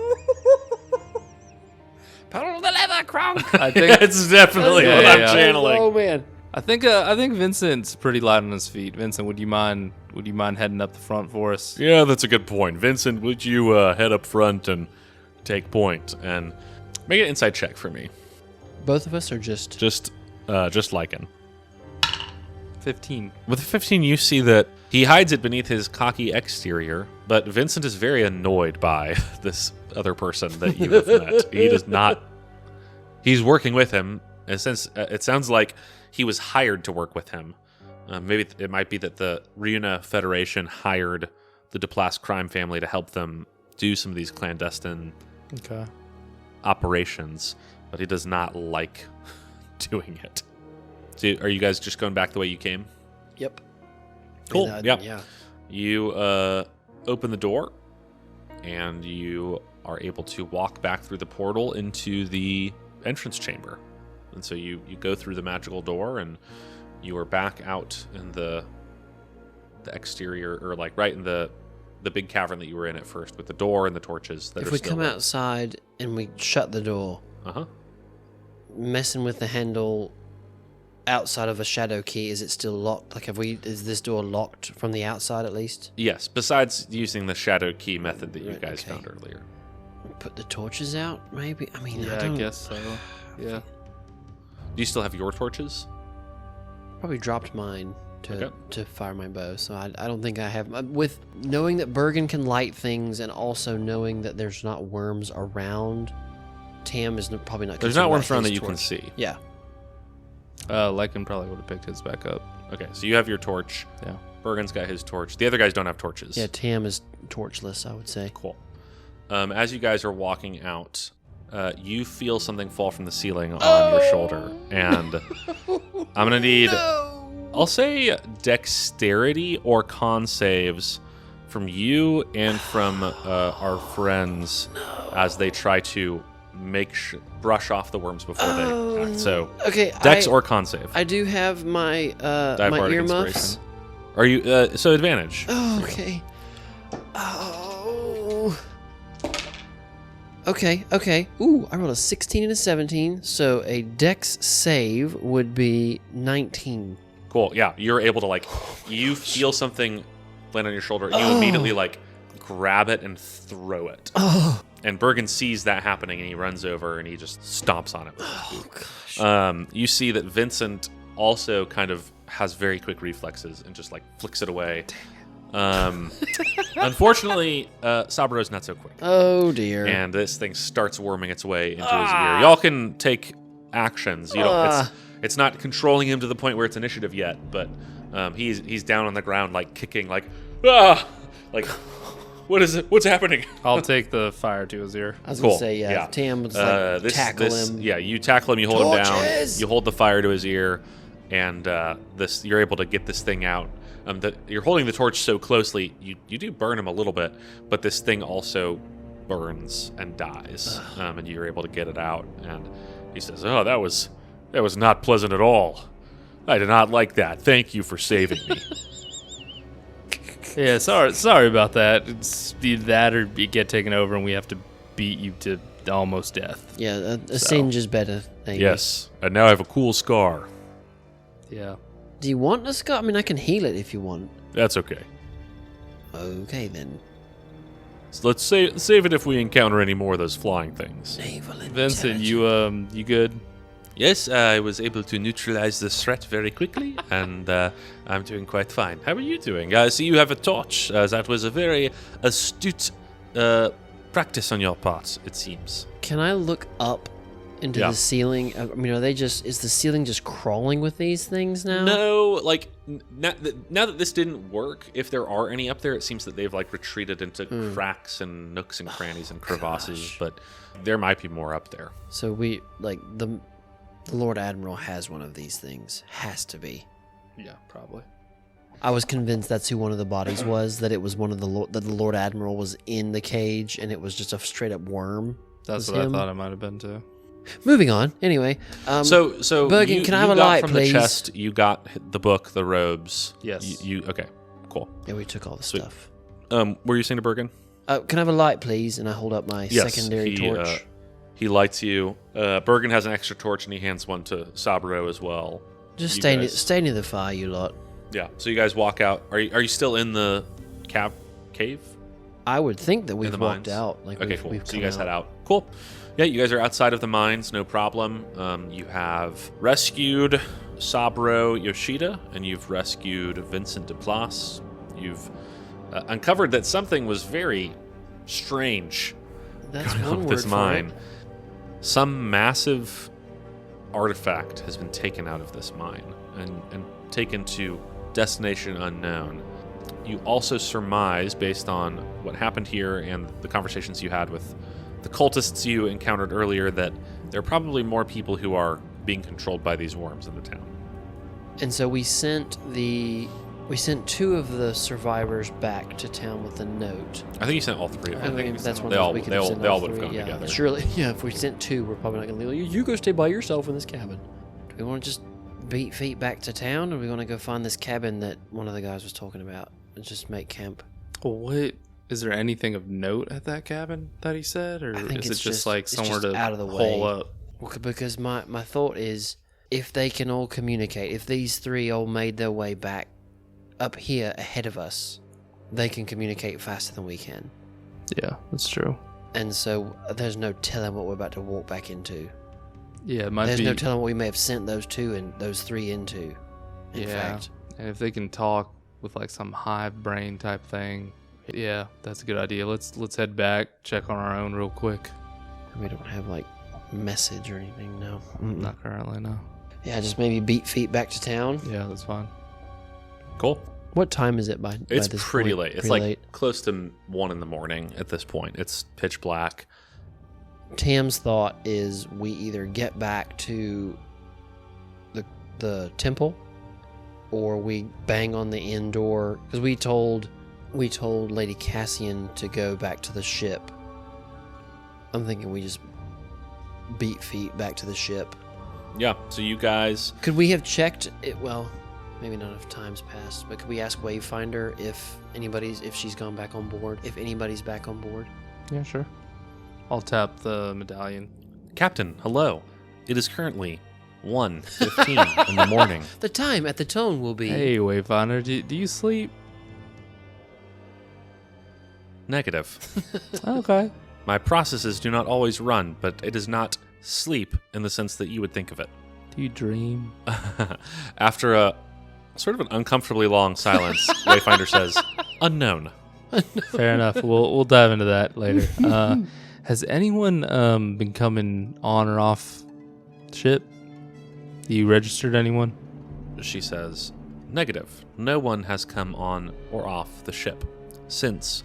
the lever, Kronk! I think It's definitely what I'm channeling. Oh, man. I think Vincent's pretty light on his feet. Vincent, would you mind heading up the front for us? Yeah, that's a good point. Vincent, would you head up front and take point and make an insight check for me? Both of us are just... Just Lichen. 15. With a 15, you see that he hides it beneath his cocky exterior, but Vincent is very annoyed by this other person that you have met. He does not... He's working with him. In a sense, it sounds like he was hired to work with him. Maybe it might be that the Riuna Federation hired the Duplass crime family to help them do some of these clandestine operations, but he does not like doing it. So are you guys just going back the way you came? Yep. Cool. Yeah. You open the door, and you are able to walk back through the portal into the entrance chamber. And so you go through the magical door, and you are back out in the exterior, or like right in the big cavern that you were in at first, with the door and the torches that If we come outside and we shut the door, messing with the handle outside of a shadow key, is it still locked? Like, is this door locked from the outside at least? Yes, besides using the shadow key method that you guys found earlier. Put the torches out, maybe? I mean, Yeah, I guess so. Yeah. Do you still have your torches? Probably dropped mine to fire my bow, so I don't think I have. With knowing that Burgen can light things and also knowing that there's not worms around, Tam is probably not. There's not worms around that you can see. Yeah. Lichen probably would have picked his back up. Okay, so you have your torch. Yeah. Bergen's got his torch. The other guys don't have torches. Yeah, Tam is torchless, I would say. Cool. As you guys are walking out, you feel something fall from the ceiling on your shoulder, and I'm gonna need, I'll say, dexterity or con saves from you and from our friends as they try to brush off the worms before they act. So, okay, dex or con save. I do have my my Bardic earmuffs. Inspiration. Are you so advantage? Oh, okay. Oh. Okay. Ooh, I rolled a 16 and a 17, so a dex save would be 19. Cool. Yeah, you're able to you feel something land on your shoulder, and you immediately grab it and throw it. Oh. And Burgen sees that happening, and he runs over and he just stomps on it. Oh gosh. You see that Vincent also kind of has very quick reflexes and just flicks it away. Unfortunately, Saburo's not so quick. Oh dear. And this thing starts worming its way into his ear. Y'all can take actions. You don't. It's not controlling him to the point where it's initiative yet, but he's down on the ground, kicking, what is it? What's happening? I'll take the fire to his ear. I was Cool. gonna say, yeah. Yeah. Tam would tackle him. Yeah, you tackle him. You hold him Torches! down. You hold the fire to his ear, and you're able to get this thing out. You're holding the torch so closely, you do burn him a little bit, but this thing also burns and dies, and you're able to get it out. And he says, "Oh, that was not pleasant at all. I did not like that. Thank you for saving me." Yeah, sorry about that. It's either that or you get taken over and we have to beat you to almost death. Yeah, a singe is better. Maybe. Yes, and now I have a cool scar. Yeah. Do you want a scar? I mean, I can heal it if you want. That's okay. Okay, then. So let's save it if we encounter any more of those flying things. Naval Vincent, intelligence. you good? Yes, I was able to neutralize the threat very quickly, and I'm doing quite fine. How are you doing? I see you have a torch. That was a very astute practice on your part, it seems. Can I look up into the ceiling? I mean, is the ceiling just crawling with these things now? No, now that this didn't work, if there are any up there, it seems that they've retreated into cracks and nooks and crannies and crevasses, but there might be more up there. So we, the Lord Admiral has one of these things. Has to be. Yeah, probably. I was convinced that's who one of the bodies was, that it was one of that the Lord Admiral was in the cage and it was just a straight up worm. That's Was what him. I thought it might have been too. Moving on. Anyway. So Burgen, can I have a light, from please? the chest, you got the book, the robes. Yes. Okay, cool. Yeah, we took all the Sweet. stuff. Were you saying to Bergen? Can I have a light, please? And I hold up my secondary torch. He lights you. Bergen has an extra torch, and he hands one to Saburo as well. Just You stay near the fire, you lot. Yeah. So you guys walk out. Are you still in the cave? I would think that we've the walked mines? out. Okay, cool. We've So you come guys head out. Cool. Yeah, you guys are outside of the mines, no problem. You have rescued Saburo Yoshida, and you've rescued Vincent Duplass. You've uncovered that something was very strange That's going on one with word this for mine. it. Some massive artifact has been taken out of this mine and taken to destination unknown. You also surmise, based on what happened here and the conversations you had with the cultists you encountered earlier, that there are probably more people who are being controlled by these worms in the town. And so we sent two of the survivors back to town with a note. I think you sent all three of I them. mean, that's one They of all- those we could they have all- sent they all all would have three. gone Yeah, together. surely. Yeah, if we sent two, we're probably not going to leave. You go stay by yourself in this cabin. Do we want to just beat feet back to town, or do we want to go find this cabin that one of the guys was talking about and just make camp? What? Is there anything of note at that cabin that he said? Or I think is it's it just- somewhere it's to just out of the hole way. up? Well, because my thought is, if they can all communicate, if these three all made their way back up here ahead of us, they can communicate faster than we can. Yeah, that's true. And so there's no telling what we're about to walk back into. Yeah, it might There's be. no telling what we may have sent those three into. In fact. And if they can talk with like some hive brain type thing, yeah, that's a good idea. Let's head back, check on our own real quick. We don't have like message or anything, no. Not currently, no. Yeah, just maybe beat feet back to town. Yeah, that's fine. Cool. What time is it by It's this pretty point? late. It's Pretty like late. close to 1 in the morning at this point. It's pitch black. Tam's thought is we either get back to the temple or we bang on the inn door, because we told Lady Cassian to go back to the ship. I'm thinking we just beat feet back to the ship. Yeah, so you guys... Could we have checked it? Well, maybe not if time's passed, but could we ask Wavefinder if she's gone back on board, if anybody's back on board? Yeah, sure. I'll tap the medallion. Captain, hello. It is currently 1:15 in the morning. The time at the tone will be... Hey, Wayfinder, do you sleep? Negative. Okay. My processes do not always run, but it is not sleep in the sense that you would think of it. Do you dream? After a sort of an uncomfortably long silence, Wayfinder says, unknown. Fair enough. We'll dive into that later. Has anyone been coming on or off ship? You registered anyone? She says, negative. No one has come on or off the ship since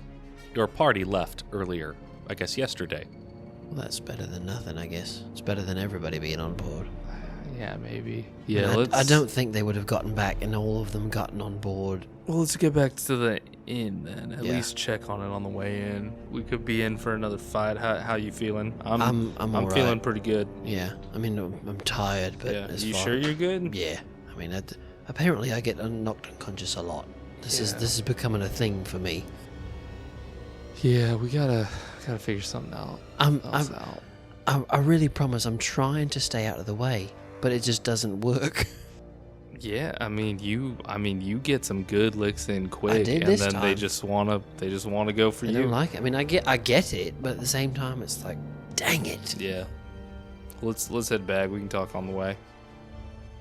your party left earlier, I guess yesterday. Well, that's better than nothing, I guess. It's better than everybody being on board. Yeah, maybe. And Yeah, I don't think they would have gotten back and all of them gotten on board. Well, let's get back to the inn then. At Yeah. least check on it on the way in. We could be in for another fight. How you feeling? I'm all right. feeling pretty good. Yeah, I mean, I'm tired, but Yeah. as You far- sure you're good? Yeah, I mean, apparently I get knocked unconscious a lot. This is becoming a thing for me. Yeah, we gotta figure something out. I really promise I'm trying to stay out of the way, but it just doesn't work. Yeah, I mean you get some good licks in quick, I did and this then they time. just wanna go for I you. don't like it. I mean, I get it, but at the same time, it's like, dang it. Yeah. Let's head back. We can talk on the way.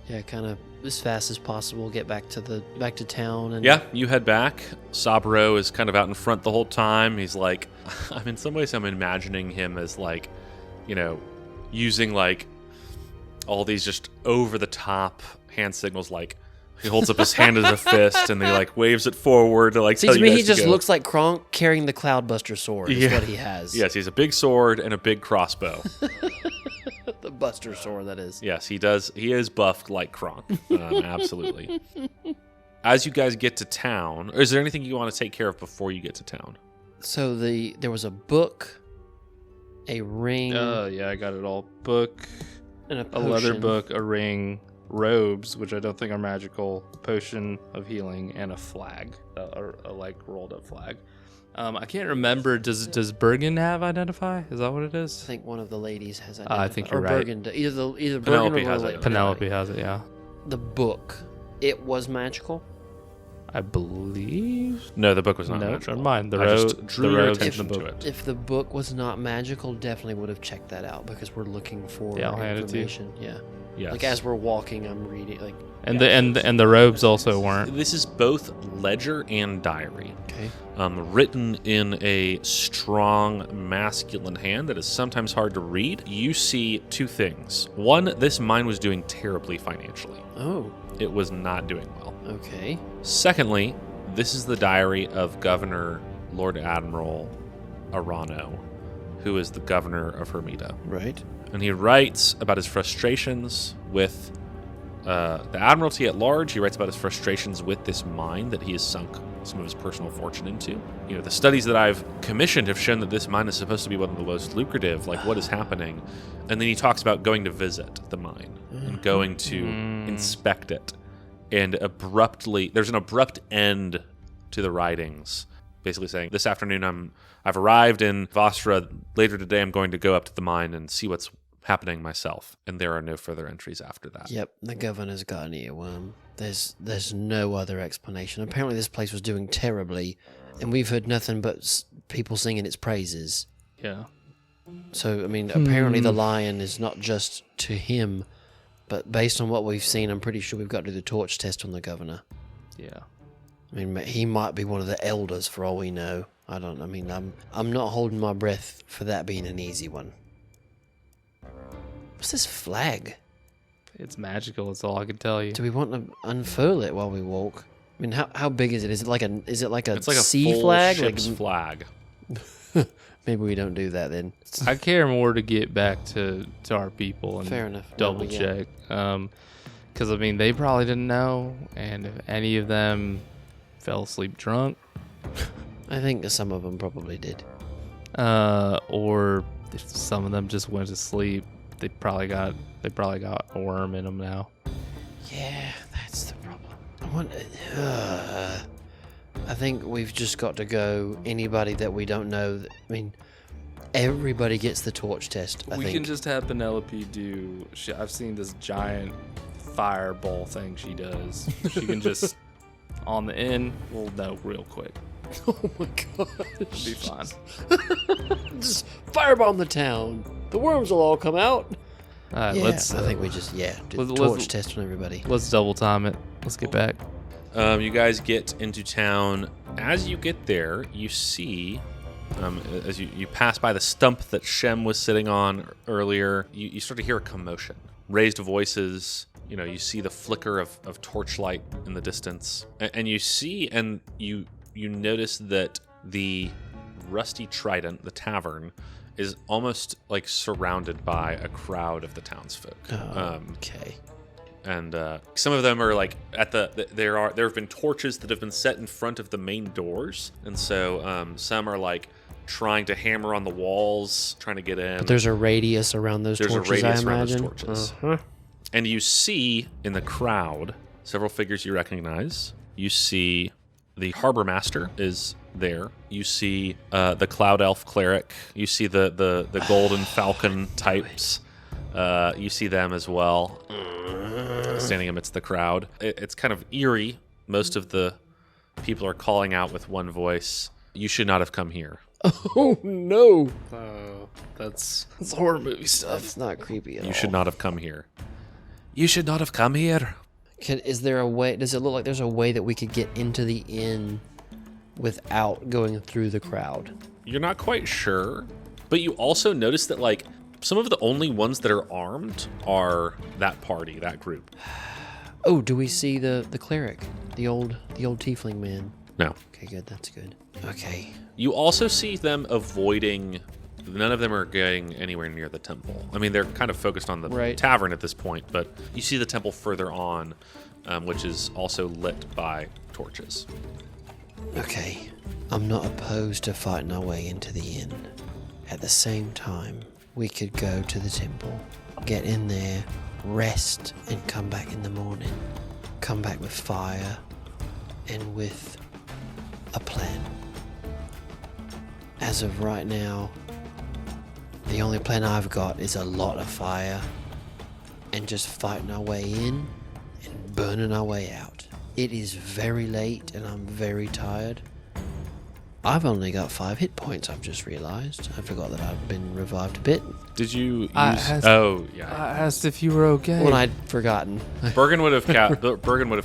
Yeah, kind of as fast as possible. Get back to town and Yeah, you head back. Sabro is kind of out in front the whole time. He's like, in some ways I'm imagining him as like, using like all these just over the top hand signals. Like he holds up his hand as a fist and he like waves it forward to like See, tell to you me, guys he to just go. looks like Kronk carrying the Cloudbuster sword. Is Yeah. what he has. Yes, he's a big sword and a big crossbow. The Buster sword, that is. Yes, he does. He is buffed like Kronk. Absolutely. As you guys get to town, is there anything you want to take care of before you get to town? So there was a book, a ring, Yeah, I got it all. Book, and a leather book, a ring, robes, which I don't think are magical, potion of healing, and a flag, a like rolled up flag. I can't remember. Does Burgen have identify? Is that what it I is? think one of the ladies has I identified. think you're or right. Burgen, either Penelope Burgen or has Lily. identified. Penelope has it. Yeah, The book, it was magical. I believe. No, the book was not No, magical. never mind. The I just robe- drew the your robes attention and the to book. it. If the book was not magical, definitely would have checked that out because we're looking for Yeah, I'll hand it to you. information. Yeah. Yes. Like as we're walking, I'm reading. Like And the robes also weren't. This is both ledger and diary, okay, written in a strong masculine hand that is sometimes hard to read. You see two things. One, this mine was doing terribly financially. oh, It was not doing well. okay, Secondly, this is the diary of Governor Lord Admiral Arano, who is the governor of Hermida. right. And he writes about his frustrations with the Admiralty at large. He writes about his frustrations with this mine that he has sunk some of his personal fortune into. The studies that I've commissioned have shown that this mine is supposed to be one of the most lucrative. Like, what is happening? And then he talks about going to visit the mine and going to inspect it. And there's an abrupt end to the writings, basically saying, this afternoon I've arrived in Vostra. Later today I'm going to go up to the mine and see what's happening myself. And there are no further entries after that. Yep, the governor's got an earworm. There's no other explanation. Apparently this place was doing terribly, and we've heard nothing but people singing its praises. Yeah. So, I mean, apparently the lion is not just to him, but based on what we've seen, I'm pretty sure we've got to do the torch test on the governor. Yeah. I mean, he might be one of the elders for all we know. I'm not holding my breath for that being an easy one. What's this flag? It's magical. That's all I can tell you. Do we want to unfurl it while we walk? I mean, how big is it? Is it like a It's like a sea full flag? ship's flag. Maybe we don't do that then. I care more to get back to our people and Fair enough. double No, yeah. check. Because, I mean, they probably didn't know. And if any of them fell asleep drunk, I think some of them probably did. or if some of them just went to sleep, they probably got a worm in them now. Yeah, that's the problem. I think we've just got to go anybody that we don't know. I mean, everybody gets the torch test, I We think. can just have Penelope do... I've seen this giant fireball thing she does. She can just... on the end, we'll know real quick. Oh my gosh. Be fine. Just firebomb the town. The worms will all come out. All right, Yeah, let's... I think we just, do the let's- torch test on everybody. Let's double time it. Let's get back. You guys get into town. As you get there, you see, as you pass by the stump that Shem was sitting on earlier, you start to hear a commotion. Raised voices, you see the flicker of torchlight in the distance. And you see, and you notice that the Rusty Trident, the tavern, is almost like surrounded by a crowd of the townsfolk. Okay. And some of them are like there have been torches that have been set in front of the main doors, and so some are like trying to hammer on the walls, trying to get in. But there's a radius around those torches, There's a radius I around those imagine. torches. Uh-huh. And you see in the crowd several figures you recognize. You see the harbor master is there. You see the cloud elf cleric. You see the golden falcon types. You see them as well, standing amidst the crowd. It's kind of eerie. Most of the people are calling out with one voice, "You should not have come here." Oh no! That's horror movie stuff. That's not creepy at all. You should not have come here. You should not have come here. Is there a way? Does it look like there's a way that we could get into the inn without going through the crowd? You're not quite sure, but you also notice that like some of the only ones that are armed are that party, that group. Oh, do we see the cleric, the old tiefling man? No. Okay, good. That's good. Okay. You also see them avoiding. None of them are going anywhere near the temple. I mean, they're kind of focused on the Right. tavern at this point, but you see the temple further on, which is also lit by torches. Okay. I'm not opposed to fighting our way into the inn. At the same time, we could go to the temple, get in there, rest, and come back in the morning. Come back with fire and with a plan. As of right now, the only plan I've got is a lot of fire and just fighting our way in and burning our way out. It is very late and I'm very tired. I've only got 5 hit points, I've just realized. I forgot that I've been revived a bit. Did you use... I asked if you were okay. Well, I'd forgotten. Bergen would have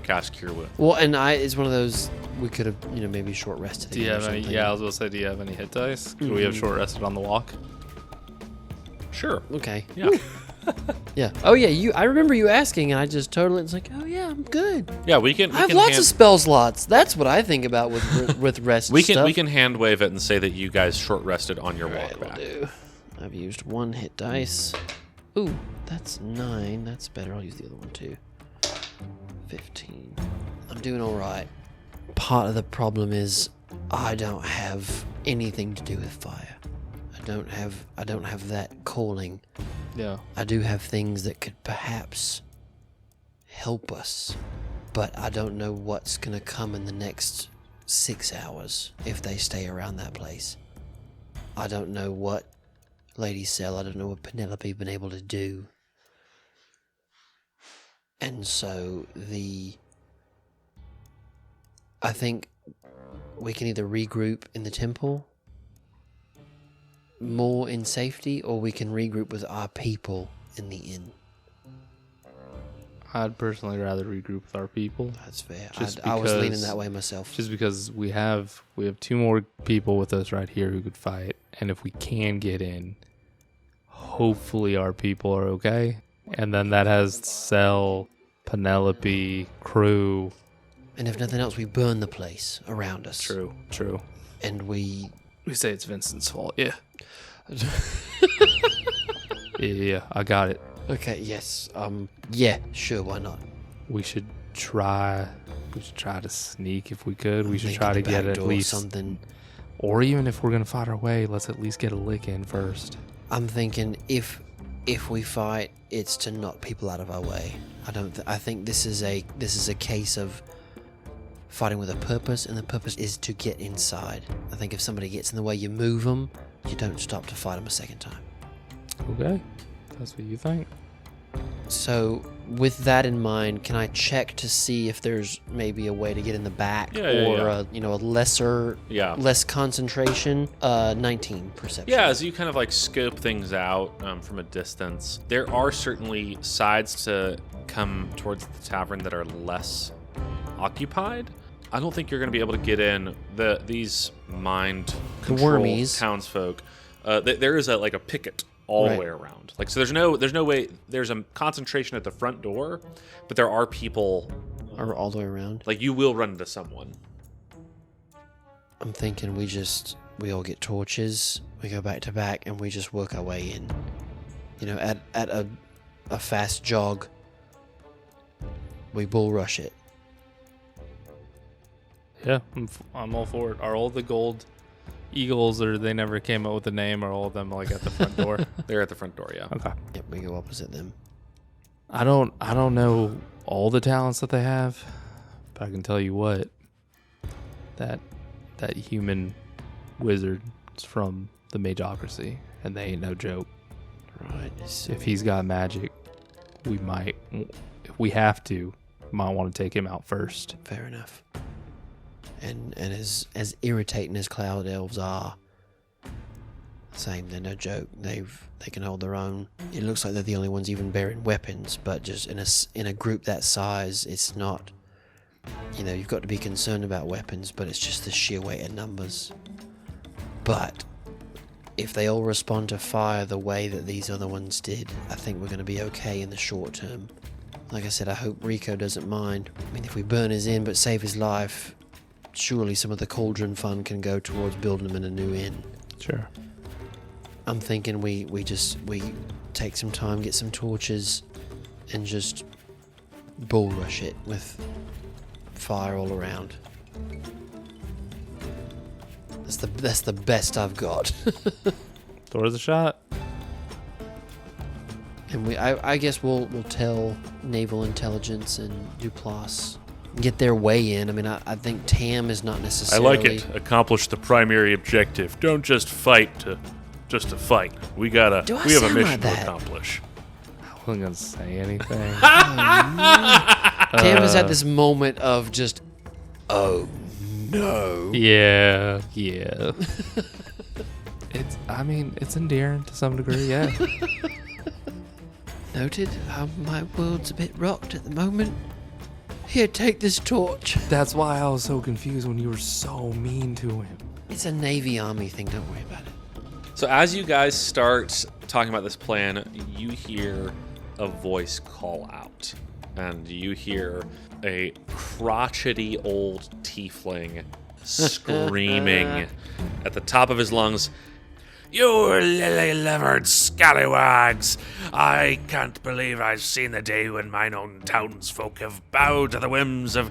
cast Cure Wound. Well, and it's one of those, we could have, maybe short rested. Do you again or have any? something. Yeah, I was going to say, do you have any hit dice? Could we have short rested on the walk? Sure. Okay. Yeah. Yeah. Oh, yeah, I remember you asking, and I just totally, it's like, oh, yeah, I'm good. Yeah, we can. I have lots of spell slots. That's what I think about with rest We can stuff. we can hand wave it and say that you guys short rested on your walk Alright, will back. do. I've used 1 hit dice. Ooh, that's 9. That's better. I'll use the other one too. 15. I'm doing all right. Part of the problem is I don't have anything to do with fire. I don't have that calling. Yeah. I do have things that could perhaps help us, but I don't know what's going to come in the next 6 hours if they stay around that place. I don't know what Lady Cell, I don't know what Penelope been able to do. And so I think we can either regroup in the temple, more in safety, or we can regroup with our people in the inn. I'd personally rather regroup with our people. That's fair. Just I was leaning because- that way myself. Just because we have 2 more people with us right here who could fight, and if we can get in, hopefully our people are okay. And then that has Cell, Penelope, crew. And if nothing else, we burn the place around us. True. And we say it's Vincent's fault. Yeah. Yeah, I got it. Okay, yes. Yeah, sure, why not? We should try to sneak if we could. We should Maybe try the to get back at door, least something. Or even if we're going to fight our way, let's at least get a lick in first. I'm thinking if we fight, it's to knock people out of our way. I think this is a case of fighting with a purpose, and the purpose is to get inside. I think if somebody gets in the way, you move them. You don't stop to fight them a second time. Okay. That's what you think. So, with that in mind, can I check to see if there's maybe a way to get in the back, or a less concentration? 19 perception. Yeah, as you kind of like scope things out from a distance, there are certainly sides to come towards the tavern that are less occupied. I don't think you're going to be able to get in. These mind control wormies. Townsfolk. There is a picket all the way around. Like, so there's no way. There's a concentration at the front door, but there are people. Or all the way around. Like, you will run into someone. I'm thinking we all get torches, we go back to back, and we just work our way in. At a fast jog. We bull rush it. Yeah, I'm all for it. Are all the gold eagles, or they never came up with a name, or all of them like at the front door? They're at the front door, yeah. Okay. Yep, we go opposite them. I don't know all the talents that they have, but I can tell you what, that human wizard is from the Magocracy, and they ain't no joke. Right. If he's got magic, we might, if we have to, might want to take him out first. Fair enough. And as irritating as cloud elves are, same, they're no joke. They can hold their own. It looks like they're the only ones even bearing weapons, but just in a group that size, it's not. You've got to be concerned about weapons, but it's just the sheer weight of numbers. But if they all respond to fire the way that these other ones did, I think we're going to be okay in the short term. Like I said, I hope Rico doesn't mind. I mean, if we burn his inn but save his life, surely some of the cauldron fund can go towards building him in a new inn. Sure. I'm thinking we take some time, get some torches, and just bull rush it with fire all around. That's the best I've got. Throw the shot. And I guess we'll tell Naval Intelligence and Duplass, get their way in. I mean, I think Tam is not I necessarily. like it. Accomplish the primary objective. Don't just fight to fight. We Do I have a sound mission like to that? accomplish. I wasn't gonna say anything. Tam is at this moment of just, oh no. Yeah. It's endearing to some degree, yeah. Noted. My world's a bit rocked at the moment. Here, take this torch. That's why I was so confused when you were so mean to him. It's a Navy Army thing. Don't worry about it. So as you guys start talking about this plan, you hear a voice call out, and you hear a crotchety old tiefling screaming at the top of his lungs, "You lily-livered scallywags! I can't believe I've seen the day when mine own townsfolk have bowed to the whims of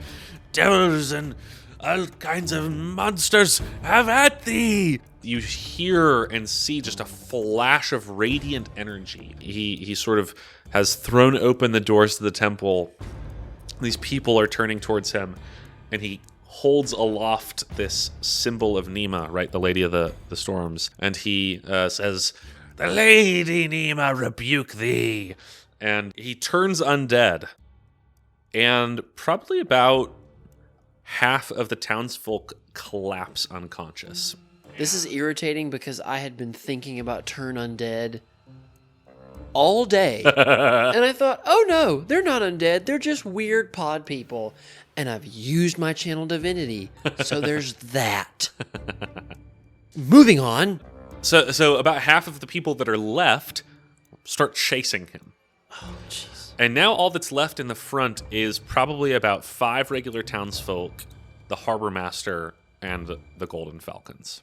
devils and all kinds of monsters. Have at thee!" You hear and see just a flash of radiant energy. He sort of has thrown open the doors to the temple. These people are turning towards him, and he holds aloft this symbol of Nima, right, the Lady of the Storms, and he says, "The Lady Nima rebuke thee," and he turns undead, and probably about half of the townsfolk collapse unconscious. This is irritating because I had been thinking about turn undead all day. And I thought, oh no, they're not undead. They're just weird pod people. And I've used my channel divinity. So there's that. Moving on. So about half of the people that are left start chasing him. Oh, jeez. And now all that's left in the front is probably about 5 regular townsfolk, the harbor master, and the Golden Falcons.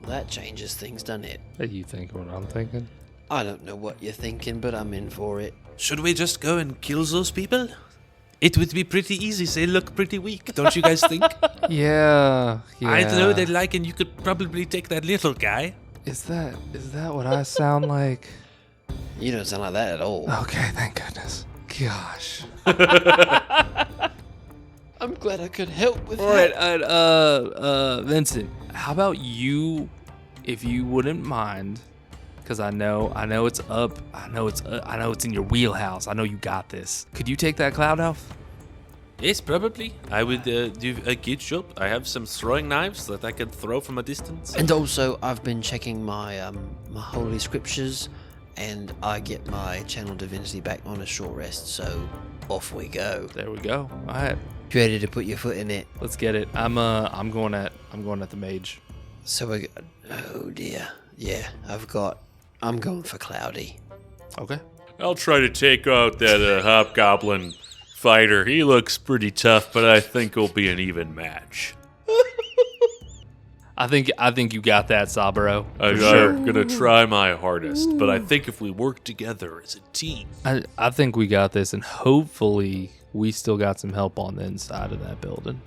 Well, that changes things, doesn't it? Are you thinking what I'm thinking? I don't know what you're thinking, but I'm in for it. Should we just go and kill those people? It would be pretty easy. They look pretty weak, don't you guys think? Yeah. I know that Lichen, you could probably take that little guy. Is that what I sound like? You don't sound like that at all. Okay, thank goodness. Gosh. I'm glad I could help with All right, Vincent, how about you, if you wouldn't mind, because I know it's up, I know it's in your wheelhouse. I know you got this. Could you take that cloud elf? Yes, probably. I would do a good job. I have some throwing knives that I could throw from a distance. And also, I've been checking my my holy scriptures, and I get my channel divinity back on a short rest. So off we go. There we go. All right, You ready to put your foot in it? let's get it. I'm going at the mage. So we. Oh dear. Yeah, I'm going for Cloudy. Okay. I'll try to take out that hobgoblin fighter. He looks pretty tough, but I think it'll be an even match. I think you got that, Saburo. I'm gonna try my hardest, but I think if we work together as a team. I think we got this, and hopefully we still got some help on the inside of that building.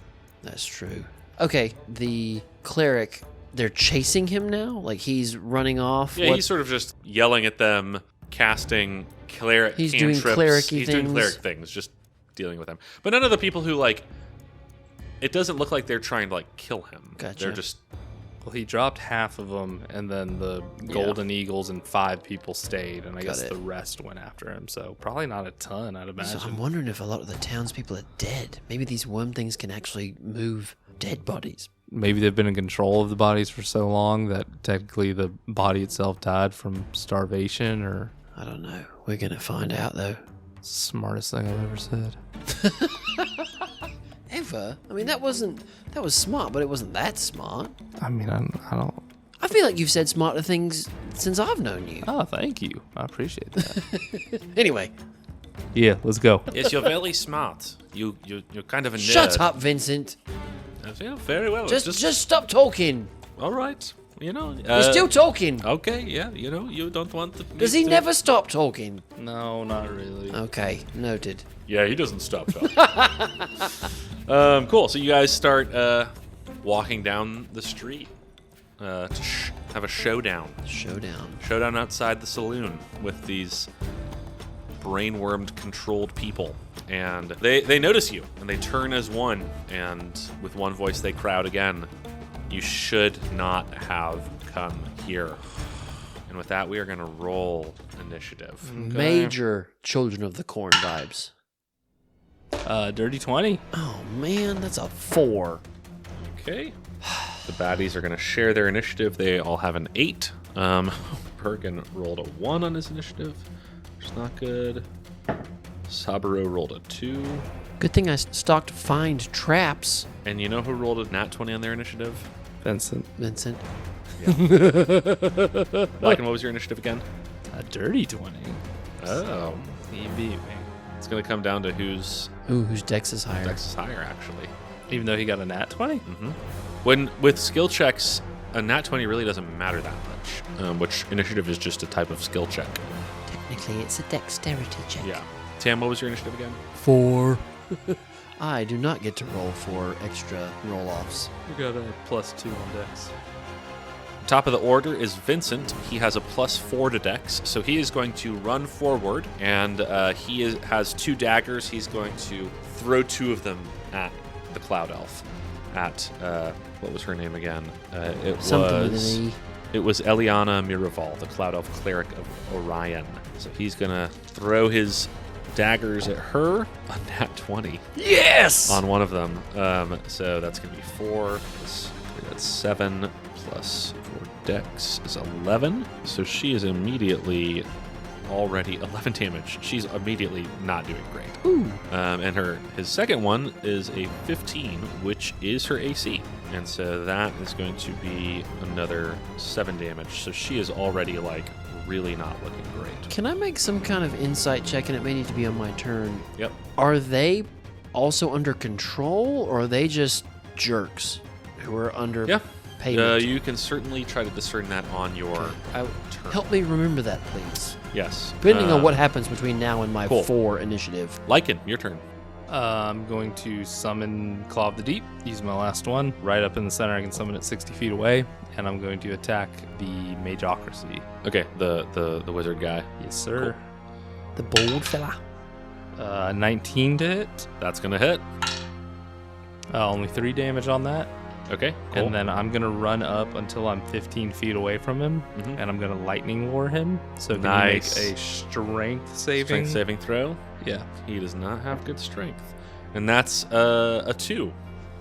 That's true. Okay, the cleric. They're chasing him now? Like he's running off? Yeah, he's sort of just yelling at them, casting cleric He's doing cantrips. cleric-y He's doing things. cleric things, just dealing with them. But none of the people who, like, it doesn't look like they're trying to, like, kill him. Gotcha. They're just... Well, he dropped half of them, and then the Golden Eagles and 5 people stayed, and I guess it. the rest went after him. So probably not a ton, I'd imagine. So I'm wondering if a lot of the townspeople are dead. Maybe these worm things can actually move dead bodies. Maybe they've been in control of the bodies for so long that technically the body itself died from starvation, or... I don't know. We're going to find out, though. Smartest thing I've ever said. Ever? I mean, that was smart, but it wasn't that smart. I mean, I don't... I feel like you've said smarter things since I've known you. Oh, thank you. I appreciate that. Anyway, Yeah, let's go. Yes, you're very smart. You're kind of a nerd. shut up, Vincent. Yeah, very well. Just stop talking. All right. You know... You're still talking. Okay, yeah, you know, you don't want to... Does he never stop talking? No, not really. Okay, noted. Yeah, he doesn't stop talking. Cool. So you guys start walking down the street to have a showdown. Showdown. Showdown outside the saloon with these brainwormed controlled people. And they notice you, and they turn as one, and with one voice they crowd again. You should not have come here. And with that, we are going to roll initiative. Major Children of the Corn vibes. Dirty 20. Oh man, that's a 4. Okay. The baddies are going to share their initiative. They all have an 8. Burgen rolled a 1 on his initiative, which is not good. Saburo rolled a 2. Good thing I stocked find traps, And you know who rolled a nat 20 on their initiative? Vincent. Vincent. Lichen, what was your initiative again? A dirty 20. Oh. He beat me. It's going to come down to whose Ooh, whose dex is higher? dex is higher, actually. Even though he got a nat 20? When with skill checks, a nat 20 really doesn't matter that much, which initiative is just a type of skill check. Technically, it's a dexterity check. Yeah. Tam, what was your initiative again? 4. I do not get to roll for extra roll-offs. We got a +2 on dex. Top of the order is Vincent. He has a +4 to dex, so he is going to run forward, and has 2 daggers. He's going to throw 2 of them at the Cloud Elf. At, what was her name again? Something with an E. It was Eliana Miraval, the Cloud Elf Cleric of Orion. So he's going to throw his daggers at her, a nat 20. Yes! On one of them. So that's going to be 4. That's 7 plus 4 dex is 11. So she is immediately already 11 damage. She's immediately not doing great. Ooh. And his second one is a 15, which is her AC. And so that is going to be another 7 damage. So she is already like really not looking great. Can I make some kind of insight check, and it may need to be on my turn? Yep. Are they also under control, or are they just jerks who are under Yeah. payment? You can certainly try to discern that on your turn. Help me remember that, please. Yes. Depending on what happens between now and my cool. 4 initiative. Lichen, your turn. I'm going to summon Claw of the Deep, use my last one. Right up in the center, I can summon it 60 feet away, and I'm going to attack the Mageocracy. Okay, the wizard guy. Yes, sir. The bold fella. 19 to hit. That's going to hit. Only 3 damage on that. Okay, cool. And then I'm going to run up until I'm 15 feet away from him, and I'm going to lightning lure him. So can you make a strength saving? Strength saving throw. Yeah. He does not have good strength. And that's a 2.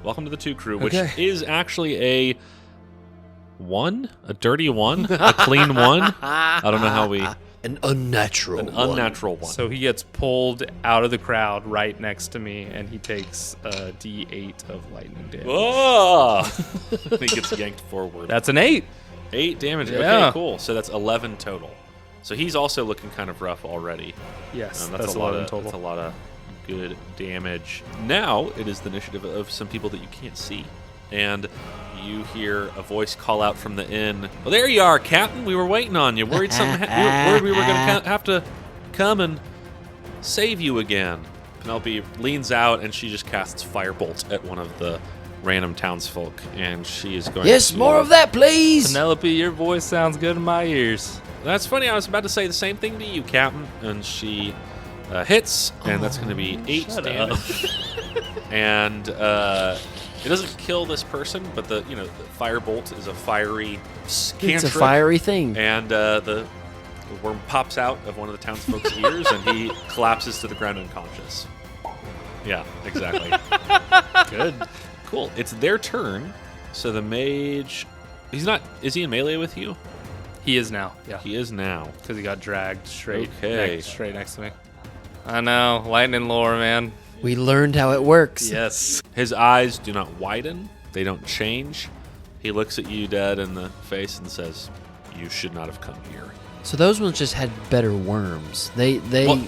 Welcome to the 2 crew, which is actually a 1, a dirty 1, a clean 1. I don't know how we... An unnatural unnatural one. So he gets pulled out of the crowd right next to me, and he takes a D8 of lightning damage. Oh! He gets yanked forward. That's an 8. 8 damage. Yeah. Okay, cool. So that's 11 total. So he's also looking kind of rough already. Yes, That's a 11 lot of, total. That's a lot of good damage. Now it is the initiative of some people that you can't see. And you hear a voice call out from the inn. Well, there you are, Captain. We were waiting on you. Worried worried we were going to have to come and save you again. Penelope leans out and she just casts Firebolt at one of the random townsfolk, and she is going Yes, to... more of that, please! Penelope, your voice sounds good in my ears. That's funny. I was about to say the same thing to you, Captain. And she hits, and that's going to be 8 shut damage. And it doesn't kill this person, but the firebolt is a fiery cantrip. It's a fiery thing. And the worm pops out of one of the townsfolk's ears, and he collapses to the ground unconscious. Yeah, exactly. Good. Cool. It's their turn. So the mage... Is he in melee with you? He is now, yeah. He is now. Because he got dragged straight next to me. I know, lightning lore, man. We learned how it works. Yes. His eyes do not widen. They don't change. He looks at you dead in the face and says, "You should not have come here." So those ones just had better worms. They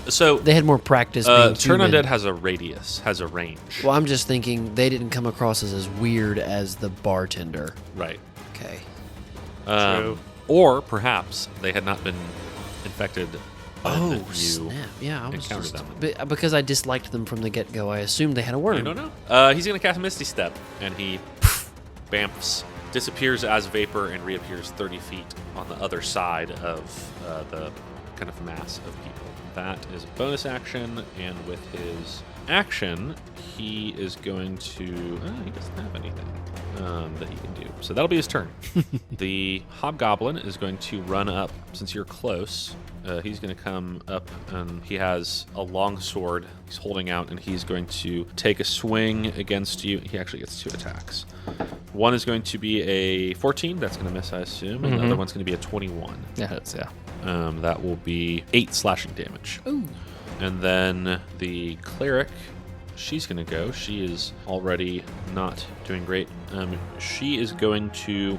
so had more practice being Turn human. Undead has a radius, has a range. Well, I'm just thinking they didn't come across as weird as the bartender. Right. Okay. True. Or perhaps they had not been infected when you snap. Yeah, I was encountered just, them. because I disliked them from the get-go, I assumed they had a worm. I don't know. He's going to cast Misty Step, and he bamfs, disappears as vapor, and reappears 30 feet on the other side of the kind of mass of people. That is a bonus action, and with his action, he is going to... he doesn't have anything that he can do. So that'll be his turn. The Hobgoblin is going to run up, since you're close. He's going to come up, and he has a long sword he's holding out, and he's going to take a swing against you. He actually gets 2 attacks. One is going to be a 14. That's going to miss, I assume. And the other one's going to be a 21. Yeah. That will be 8 slashing damage. Ooh. And then the Cleric, she's going to go. She is already not doing great. She is going to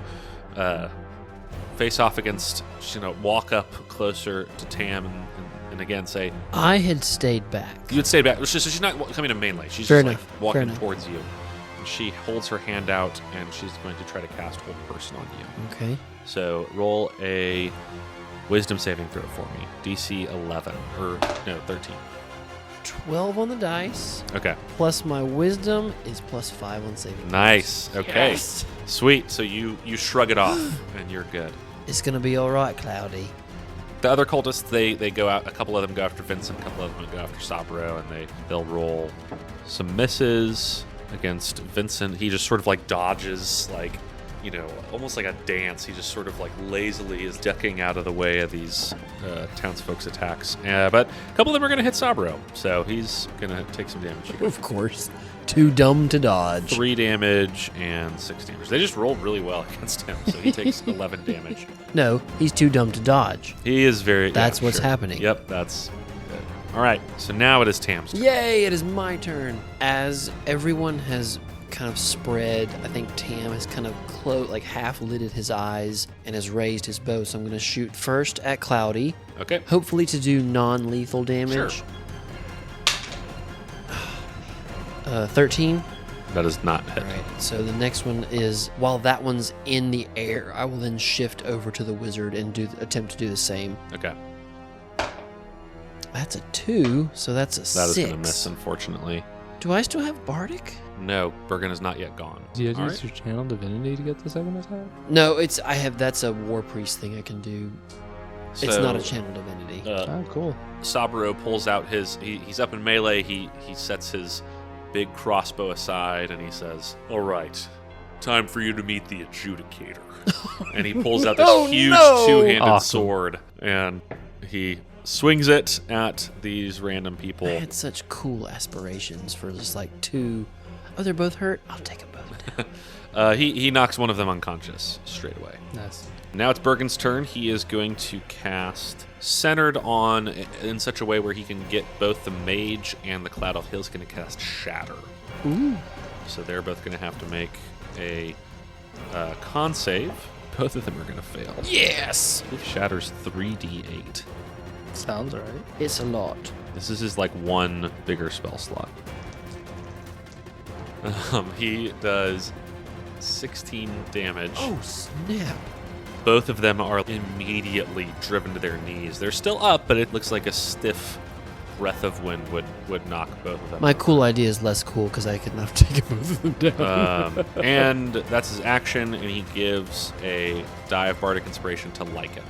face off against, she's going to walk up closer to Tam and again say... I had stayed back. You would stay back. So she's not coming to melee. She's Fair just enough. like Fair walking enough. towards you. And she holds her hand out, and she's going to try to cast Hold Person on you. Okay. So roll a Wisdom saving throw for me. DC 11. Or, no, 13. 12 on the dice, Okay. plus my wisdom is plus 5 on saving throws. Nice. Okay. Yes. Sweet. So you shrug it off, and you're good. It's going to be all right, Cloudy. The other cultists, they go out. A couple of them go after Vincent. A couple of them go after Sabro, and they'll roll some misses against Vincent. He just sort of like dodges, like, almost like a dance. He just sort of like lazily is ducking out of the way of these townsfolk's attacks. But a couple of them are going to hit Sabro, so he's going to take some damage. Of course. too dumb to dodge. 3 damage and 6 damage. They just rolled really well against him, so he takes 11 damage. No, he's too dumb to dodge. He is very... That's what's sure. happening. Yep, that's good. All right, so now it is Tam's turn. Yay, it is my turn. As everyone has kind of spread, I think Tam has kind of half lidded his eyes and has raised his bow. So I'm going to shoot first at Cloudy. Okay. Hopefully to do non-lethal damage. Sure. 13. That is not hit. All right, so the next one is, while that one's in the air, I will then shift over to the wizard and attempt to do the same. Okay. That's a 2, so that's a 6. That is going to miss, unfortunately. Do I still have Bardic? No, Burgen is not yet gone. Do you have to All use your channel divinity to get the second attack? No, that's a war priest thing I can do. It's not a channel divinity. Oh, cool. Saburo pulls out he's up in melee. He sets his big crossbow aside and he says, "All right, time for you to meet the adjudicator." And he pulls out this huge two-handed sword and he swings it at these random people. I had such cool aspirations for just like 2. Oh, they're both hurt? I'll take them both. He knocks one of them unconscious straight away. Nice. Now it's Bergen's turn. He is going to cast centered on in such a way where he can get both the mage and the Cloud Elf. He's going to cast Shatter. Ooh. So they're both going to have to make a con save. Both of them are going to fail. Yes! I believe Shatter's 3d8. Sounds right. It's a lot. This is his one bigger spell slot. He does 16 damage. Oh, snap. Both of them are immediately driven to their knees. They're still up, but it looks like a stiff breath of wind would knock both of them. My cool idea is less cool because I could not take both of them down. And that's his action, and he gives a die of Bardic Inspiration to Lichen.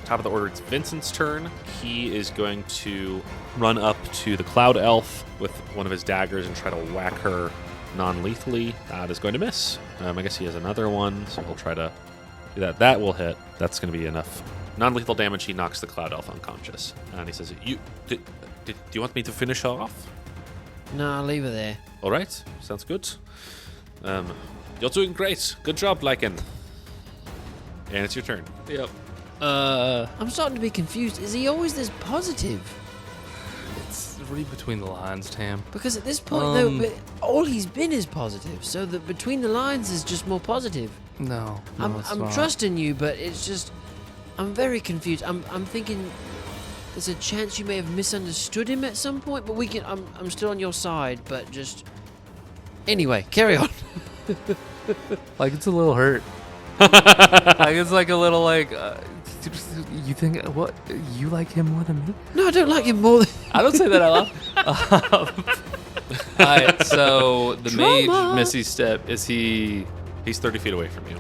Top of the order, it's Vincent's turn. He is going to run up to the Cloud Elf with one of his daggers and try to whack her non-lethally. That is going to miss. I guess he has another one, so we'll try to do that. That will hit. That's going to be enough. Non-lethal damage, he knocks the Cloud Elf unconscious. And he says, do you want me to finish her off? No, I'll leave her there. All right, sounds good. You're doing great. Good job, Lichen. And it's your turn. Yep. I'm starting to be confused. Is he always this positive? It's read between the lines, Tam. Because at this point, though, but all he's been is positive. So that between the lines is just more positive. No, I'm trusting you, but it's just, I'm very confused. I'm thinking there's a chance you may have misunderstood him at some point, but I'm still on your side, but just, anyway, carry on. Like, it's a little hurt. Like, it's like a little, like, you think, what, you like him more than me? No, I don't like him more than... I don't say that out loud. Alright, so the Trauma. mage, Misty Step, He's 30 feet away from you.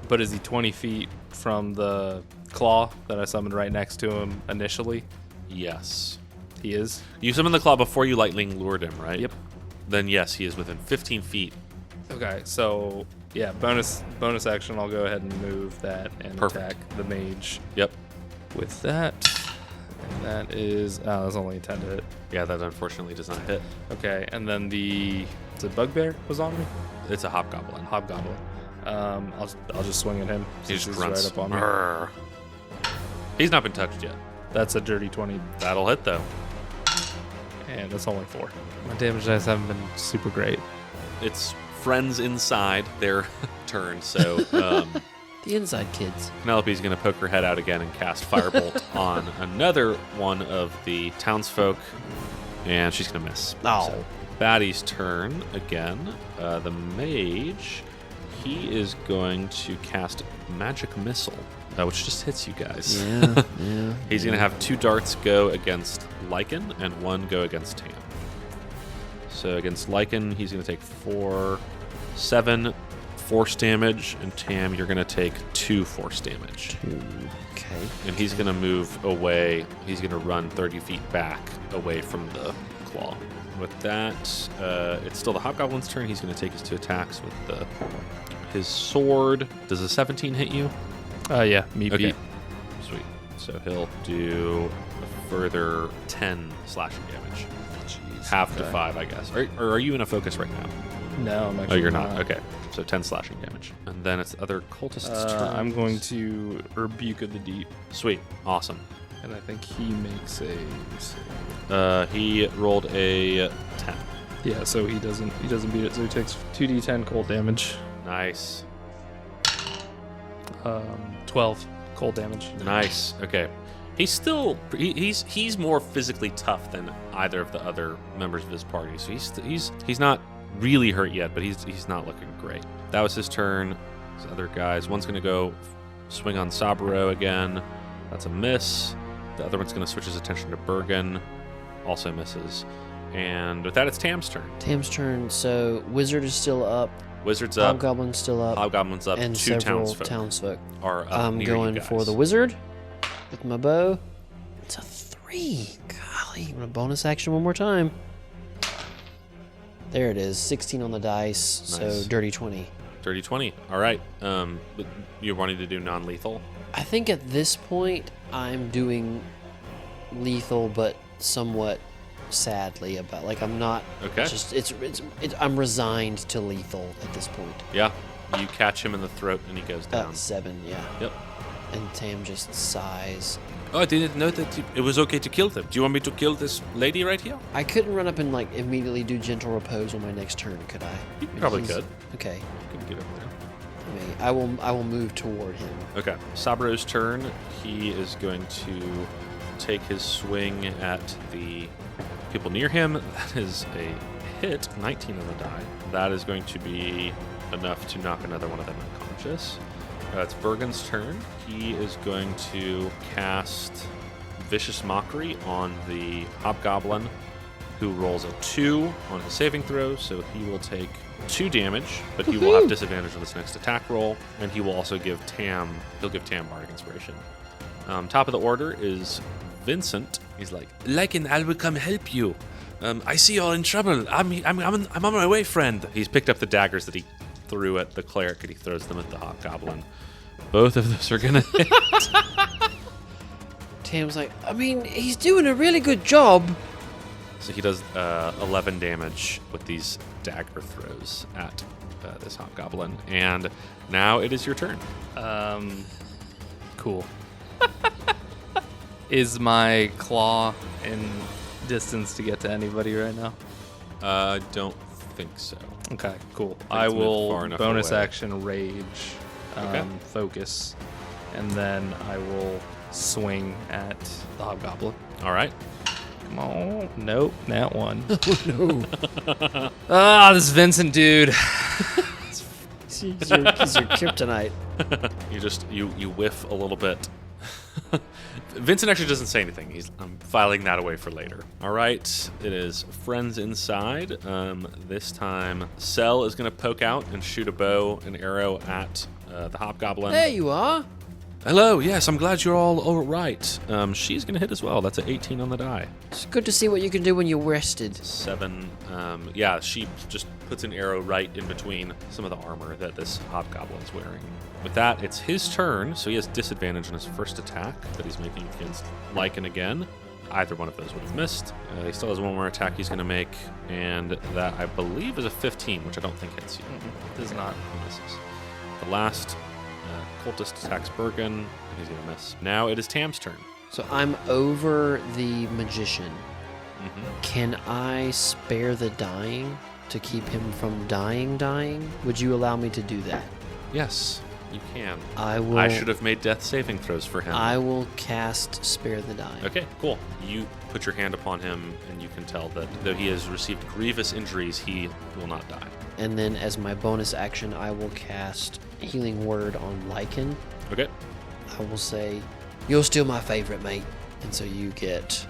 but is he 20 feet from the claw that I summoned right next to him initially? Yes. He is? You summoned the claw before you lightning lured him, right? Yep. Then yes, he is within 15 feet. Okay, so yeah, bonus action, I'll go ahead and move that and Perfect. attack the mage Yep. with that. And that is, that's only a 10 to hit. Yeah, that unfortunately does not hit. Okay, and then the bugbear was on me? It's a hobgoblin. Hobgoblin. I'll just swing at him. He since just he's grunts. right up on me. "Brr." He's not been touched yet. That's a dirty 20, That'll hit though. and that's only 4. My damage dice haven't been super great. It's friends inside their turn, so The inside kids. Penelope's going to poke her head out again and cast Firebolt on another one of the townsfolk, and she's going to miss. Oh. So, Batty's turn again. The mage, he is going to cast Magic Missile, which just hits you guys. Yeah, yeah. He's going to have 2 darts go against Lichen and 1 go against Tam. So against Lichen, he's going to take 7 force damage, and Tam, you're going to take 2 force damage. Okay. And he's going to move away. He's going to run 30 feet back away from the claw. With that, it's still the Hobgoblin's turn. He's going to take his 2 attacks with his sword. Does a 17 hit you? Yeah, me Okay. beat. Sweet. So he'll do a further 10 slashing damage. Jeez, Half to 5, I guess. Or are you in a focus right now? No, I'm actually Oh, you're not. Okay. So 10 slashing damage. And then it's the other cultist's turn. I'm going to Rebuke of the Deep, Sweet. Awesome. and I think he makes a. Let me see. He rolled a 10. Yeah, so he doesn't beat it. So he takes 2d10 cold damage. Nice. 12 cold damage. Nice. Okay. He's still he's more physically tough than either of the other members of his party. So he's not really hurt yet, but he's not looking great. That was his turn. These other guys, one's gonna go swing on Saburo again. That's a miss. The other one's gonna switch his attention to Burgen. Also misses. And with that, it's Tam's turn. Tam's turn. So wizard is still up. Wizard's up. Hobgoblin's still up. Hobgoblin's up. And 2 several townsfolk townsfolk. are up I'm near going you guys. for the wizard with my bow. It's a 3. Golly, I'm gonna bonus action one more time. There it is. 16 on the dice. Nice. So dirty 20. Dirty 20. All right. But you're wanting to do non-lethal? I think at this point I'm doing lethal, but somewhat sadly about. Like I'm not. Okay. It's I'm resigned to lethal at this point. Yeah. You catch him in the throat and he goes down. 7. Yeah. Yep. And Tam just sighs. Oh, I didn't know that it was okay to kill them. Do you want me to kill this lady right here? I couldn't run up and like immediately do gentle repose on my next turn, could I? You probably He's- could. Okay. You could get over there. I will move toward him. Okay. Saburo's turn. He is going to take his swing at the people near him. That is a hit, 19 on the die. That is going to be enough to knock another one of them unconscious. It's Burgen's turn. He is going to cast Vicious Mockery on the Hobgoblin, who rolls a 2 on his saving throw, so he will take 2 damage, but he will have disadvantage on this next attack roll, and he will also give Tam Bardic Inspiration. Top of the order is Vincent. He's like, Lichen, I will come help you. I see you're in trouble. I'm on my way, friend. he's picked up the daggers that he threw at the cleric, and he throws them at the Hobgoblin. Both of those are gonna hit. Tam's like, I mean, he's doing a really good job. So he does 11 damage with these dagger throws at this Hobgoblin. And now it is your turn. Cool. Is my claw in distance to get to anybody right now? I don't think so. Okay, cool. it's I moved will far enough bonus away. action rage, Okay. focus, and then I will swing at the Hobgoblin. All right. Come on. Nope, that one. No. This Vincent dude. he's your kryptonite. You whiff a little bit. Vincent actually doesn't say anything. I'm filing that away for later. All right, it is friends inside. This time, Cell is going to poke out and shoot a bow and arrow at the Hobgoblin. There you are. Hello, yes, I'm glad you're all right. She's going to hit as well. That's an 18 on the die. It's good to see what you can do when you're rested. 7. Yeah, she just puts an arrow right in between some of the armor that this Hobgoblin's wearing. With that, it's his turn, so he has disadvantage on his first attack that he's making against Lichen again. Either one of those would have missed. He still has one more attack he's going to make, and that, I believe, is a 15, which I don't think hits you. Does not. He misses. The last cultist attacks Burgen, and he's going to miss. Now it is Tam's turn. So I'm over the magician. Can I spare the dying to keep him from dying? Would you allow me to do that? Yes, you can. I will. I should have made death saving throws for him. I will cast spare the dying. Okay, cool. You put your hand upon him, and you can tell that though he has received grievous injuries, he will not die. And then as my bonus action, I will cast Healing Word on Lichen. Okay. I will say, "You're still my favorite, mate." And so you get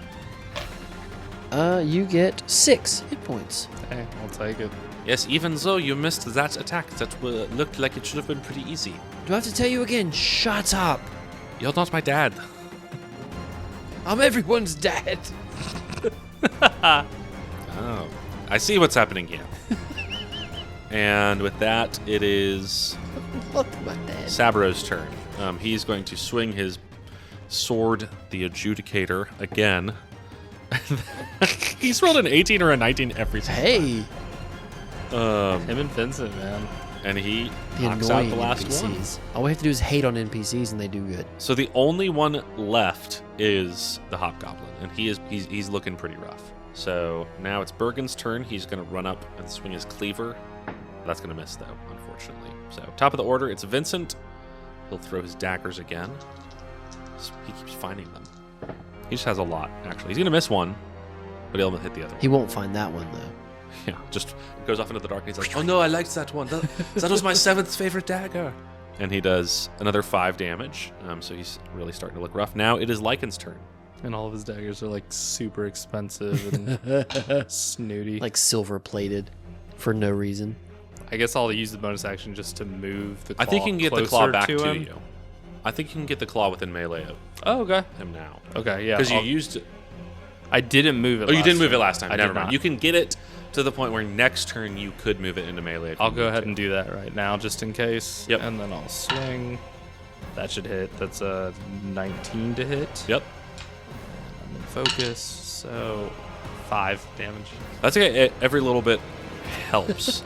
6 hit points. Hey, I'll take it. Yes, even though you missed that attack, that looked like it should have been pretty easy. Do I have to tell you again? Shut up! You're not my dad. I'm everyone's dad. Oh, I see what's happening here. And with that, it is Look, my dad. Saburo's turn. He's going to swing his Sword the Adjudicator again. He's rolled an 18 or a 19 every time. Hey, Him and Vincent, man. And he the knocks out annoying the last one. NPCs. All we have to do is hate on NPCs, and they do good. So the only one left is the Hobgoblin, and he's looking pretty rough. So now it's Burgen's turn. He's going to run up and swing his cleaver. That's going to miss, though, unfortunately. So top of the order, it's Vincent. He'll throw his daggers again. He keeps finding them. He just has a lot, actually. He's going to miss one, but he'll hit the other one. He won't find that one, though. Yeah, just goes off into the dark, and he's like, oh no, I liked that one. That was my 7th favorite dagger. And he does another 5 damage, so he's really starting to look rough. Now it is Lichen's turn. And all of his daggers are like super expensive and snooty. Like silver-plated for no reason. I guess I'll use the bonus action just to move the claw I think you can get the closer claw back to him. you. I think you can get the claw within melee of Oh, okay. him now. Okay, yeah. Because you used it. I didn't move it Oh, you last didn't move time. it last time. I Never did mind. not. You can get it to the point where next turn you could move it into melee. If I'll you go need ahead to. and do that right now just in case. Yep. And then I'll swing. That should hit. That's a 19 to hit. Yep. I'm in focus, so 5 damage. That's okay. Every little bit helps.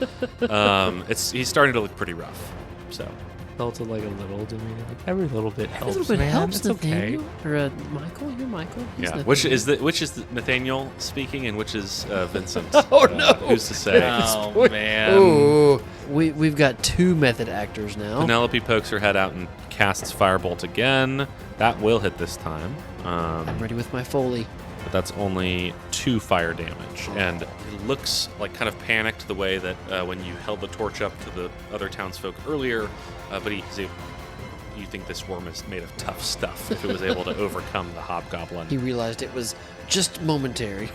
He's starting to look pretty rough. So Felt it like a little to me. Like every little bit helps. A little bit man. helps, It's okay. Nathaniel. Or Michael? You're Michael. He's yeah, Nathaniel. which is Nathaniel speaking and which is Vincent? Oh, no. Who's to say? Oh man. Ooh. We've got 2 method actors now. Penelope pokes her head out and casts Firebolt again. That will hit this time. I'm ready with my Foley. But that's only 2 fire damage. And it looks like kind of panicked the way that when you held the torch up to the other townsfolk earlier, but you think this worm is made of tough stuff if it was able to overcome the hobgoblin. He realized it was just momentary.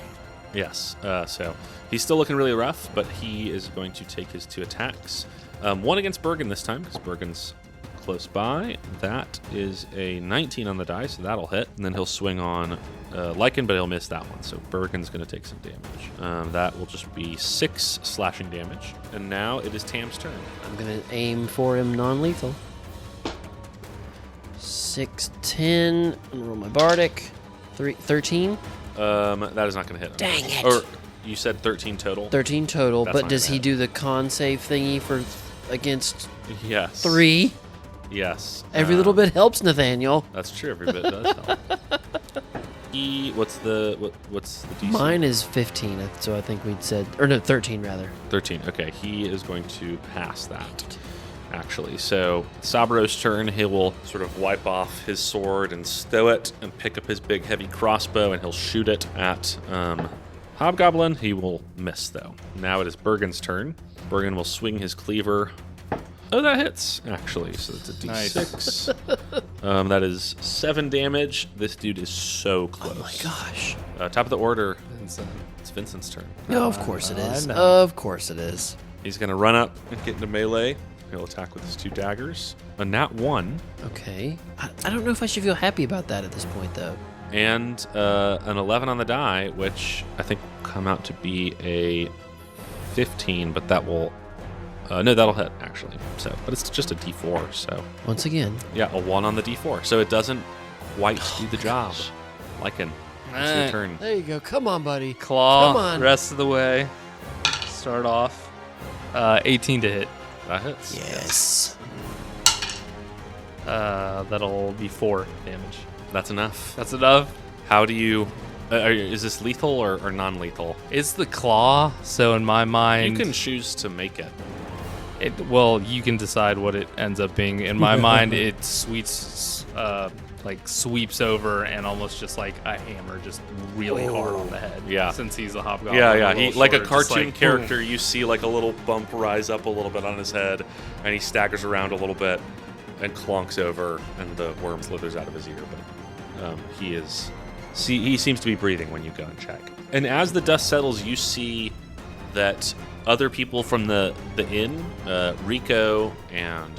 Yes, so he's still looking really rough, but he is going to take his 2 attacks. One against Burgen this time, because Burgen's close by. That is a 19 on the die, so that'll hit. And then he'll swing on Lichen, but he'll miss that one. So Burgen's going to take some damage. That will just be 6 slashing damage. And now it is Tam's turn. I'm going to aim for him non-lethal. 6, 10. I'm going to roll my Bardic. 13. That is not going to hit him. Dang it. Or you said 13 total? 13 total, That's but not does gonna he hit. do the con save thingy for against Yes. 3? Yes. Every little bit helps, Nathaniel. That's true. Every bit does help. What's the DC? Mine is 15, so I think we'd said, or no, 13 rather. 13. Okay, he is going to pass that, actually. So, Sabro's turn, he will sort of wipe off his sword and stow it and pick up his big heavy crossbow, and he'll shoot it at Hobgoblin. He will miss, though. Now it is Burgen's turn. Burgen will swing his cleaver. Oh, that hits, actually. So it's a D6. That is 7 damage. This dude is so close. Oh my gosh. Top of the order, Vincent. it's Vincent's turn. No, of course it is. I know. Of course it is. He's going to run up and get into melee. He'll attack with his 2 daggers. A nat 1 Okay. I don't know if I should feel happy about that at this point, though. and an 11 on the die, which I think will come out to be a 15, but that will... no, that'll hit, actually. So, but it's just a D4, so... Once again. Yeah, a 1 on the D4. So it doesn't quite do the job. Lichen, it's your Alright. turn. There you go. Come on, buddy. Claw. Come on. Rest of the way. Start off. 18 to hit. That hits. Yes. That'll be 4 damage. That's enough. That's enough. How do you... is this lethal or non-lethal? It's the claw, so in my mind, You can choose to make it. well, you can decide what it ends up being. In my mind, it sweeps over and almost just like a hammer, just really hard on the head. Yeah. Since he's a hobgoblin. Yeah, a yeah. little He, like a shorter, just cartoon like, character, you see like a little bump rise up a little bit on his head, and he staggers around a little bit and clonks over, and the worm slithers out of his ear. But he seems to be breathing when you go and check. And as the dust settles, you see that other people from the inn, Rico and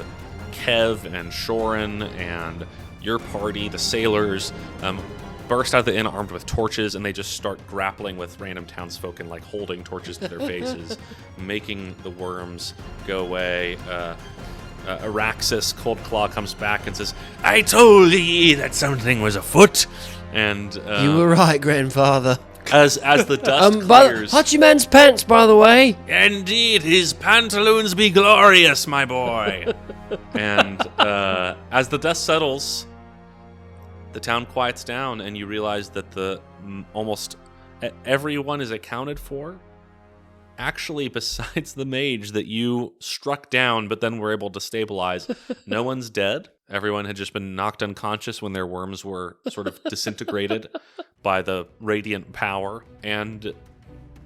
Kev and Shorin and your party, the sailors, burst out of the inn armed with torches, and they just start grappling with random townsfolk and like holding torches to their faces, making the worms go away. Araxis Cold Claw comes back and says, "I told ye that something was afoot." And You were right, grandfather. as the dust But clears, Hachiman's pants, by the way. "Indeed, his pantaloons be glorious, my boy." And as the dust settles, the town quiets down, and you realize that almost everyone is accounted for. Actually, besides the mage that you struck down, but then were able to stabilize, no one's dead. Everyone had just been knocked unconscious when their worms were sort of disintegrated by the radiant power. And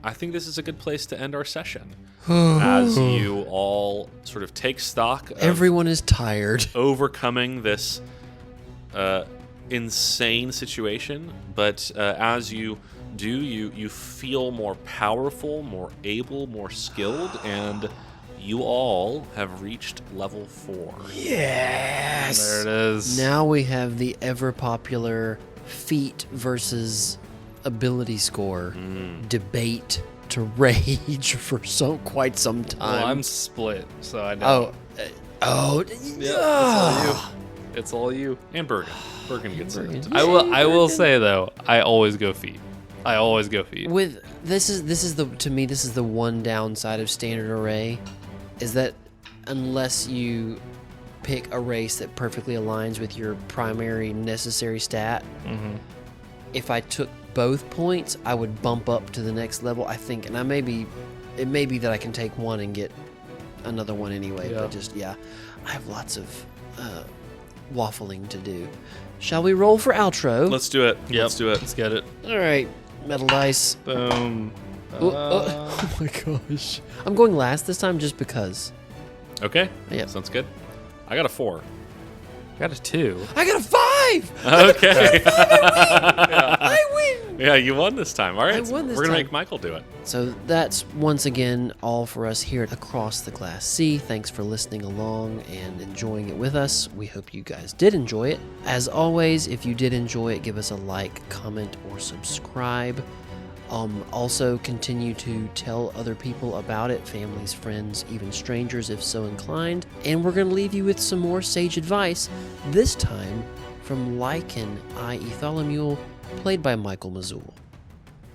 I think this is a good place to end our session. As you all sort of take stock of Everyone is tired. overcoming this insane situation. But as you do, you feel more powerful, more able, more skilled, and you all have reached level 4. Yes. There it is. Now we have the ever popular feat versus ability score debate to rage for quite some time. Well, I'm split, so I know. It's all you. And Burgen. Burgen gets it. I will say though, I always go feet. With this is the one downside of standard array, is that unless you pick a race that perfectly aligns with your primary necessary stat, if I took both points, I would bump up to the next level, I think. And it may be that I can take one and get another one anyway. Yeah. But I have lots of waffling to do. Shall we roll for outro? Let's do it. Yep. Let's do it. Let's get it. All right, metal dice. Boom. Oh my gosh. I'm going last this time just because. Okay. Yep. Sounds good. I got a 4. Got a 2. I got a 5! Okay. I win! Yeah, you won this time. All right. I won this We're going to time. make Michael do it. So that's once again all for us here at Across the Glass Sea. Thanks for listening along and enjoying it with us. We hope you guys did enjoy it. As always, if you did enjoy it, give us a like, comment, or subscribe. Also, continue to tell other people about it, families, friends, even strangers if so inclined. And we're going to leave you with some more sage advice, this time from Lichen, i.e. Tholomule, played by Michael Mazul.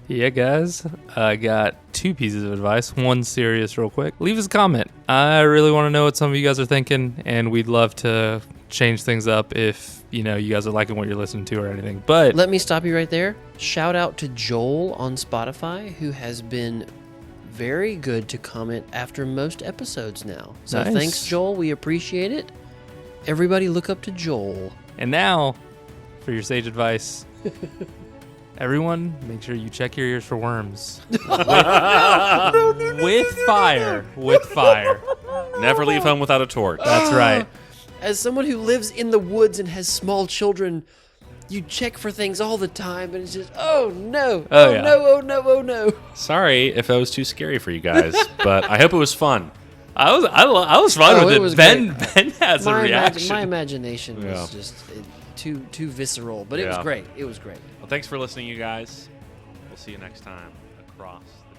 Yeah, guys, I got 2 pieces of advice. One serious, real quick. Leave us a comment. I really want to know what some of you guys are thinking, and we'd love to change things up if, you guys are liking what you're listening to or anything. But Let me stop you right there. Shout out to Joel on Spotify, who has been very good to comment after most episodes now. So Nice. Thanks, Joel. We appreciate it. Everybody look up to Joel. And now, for your sage advice, everyone, make sure you check your ears for worms. With fire. With fire. Never leave home without a torch. That's right. As someone who lives in the woods and has small children, you check for things all the time, and it's just, oh no, Oh, yeah. no, oh no, oh no. Sorry if that was too scary for you guys, but I hope it was fun. I was fine Oh, with it it. was Ben great. has a reaction. My imagination was Yeah. just too visceral, but it was Yeah. great. It was great. Well, thanks for listening, you guys. We'll see you next time across the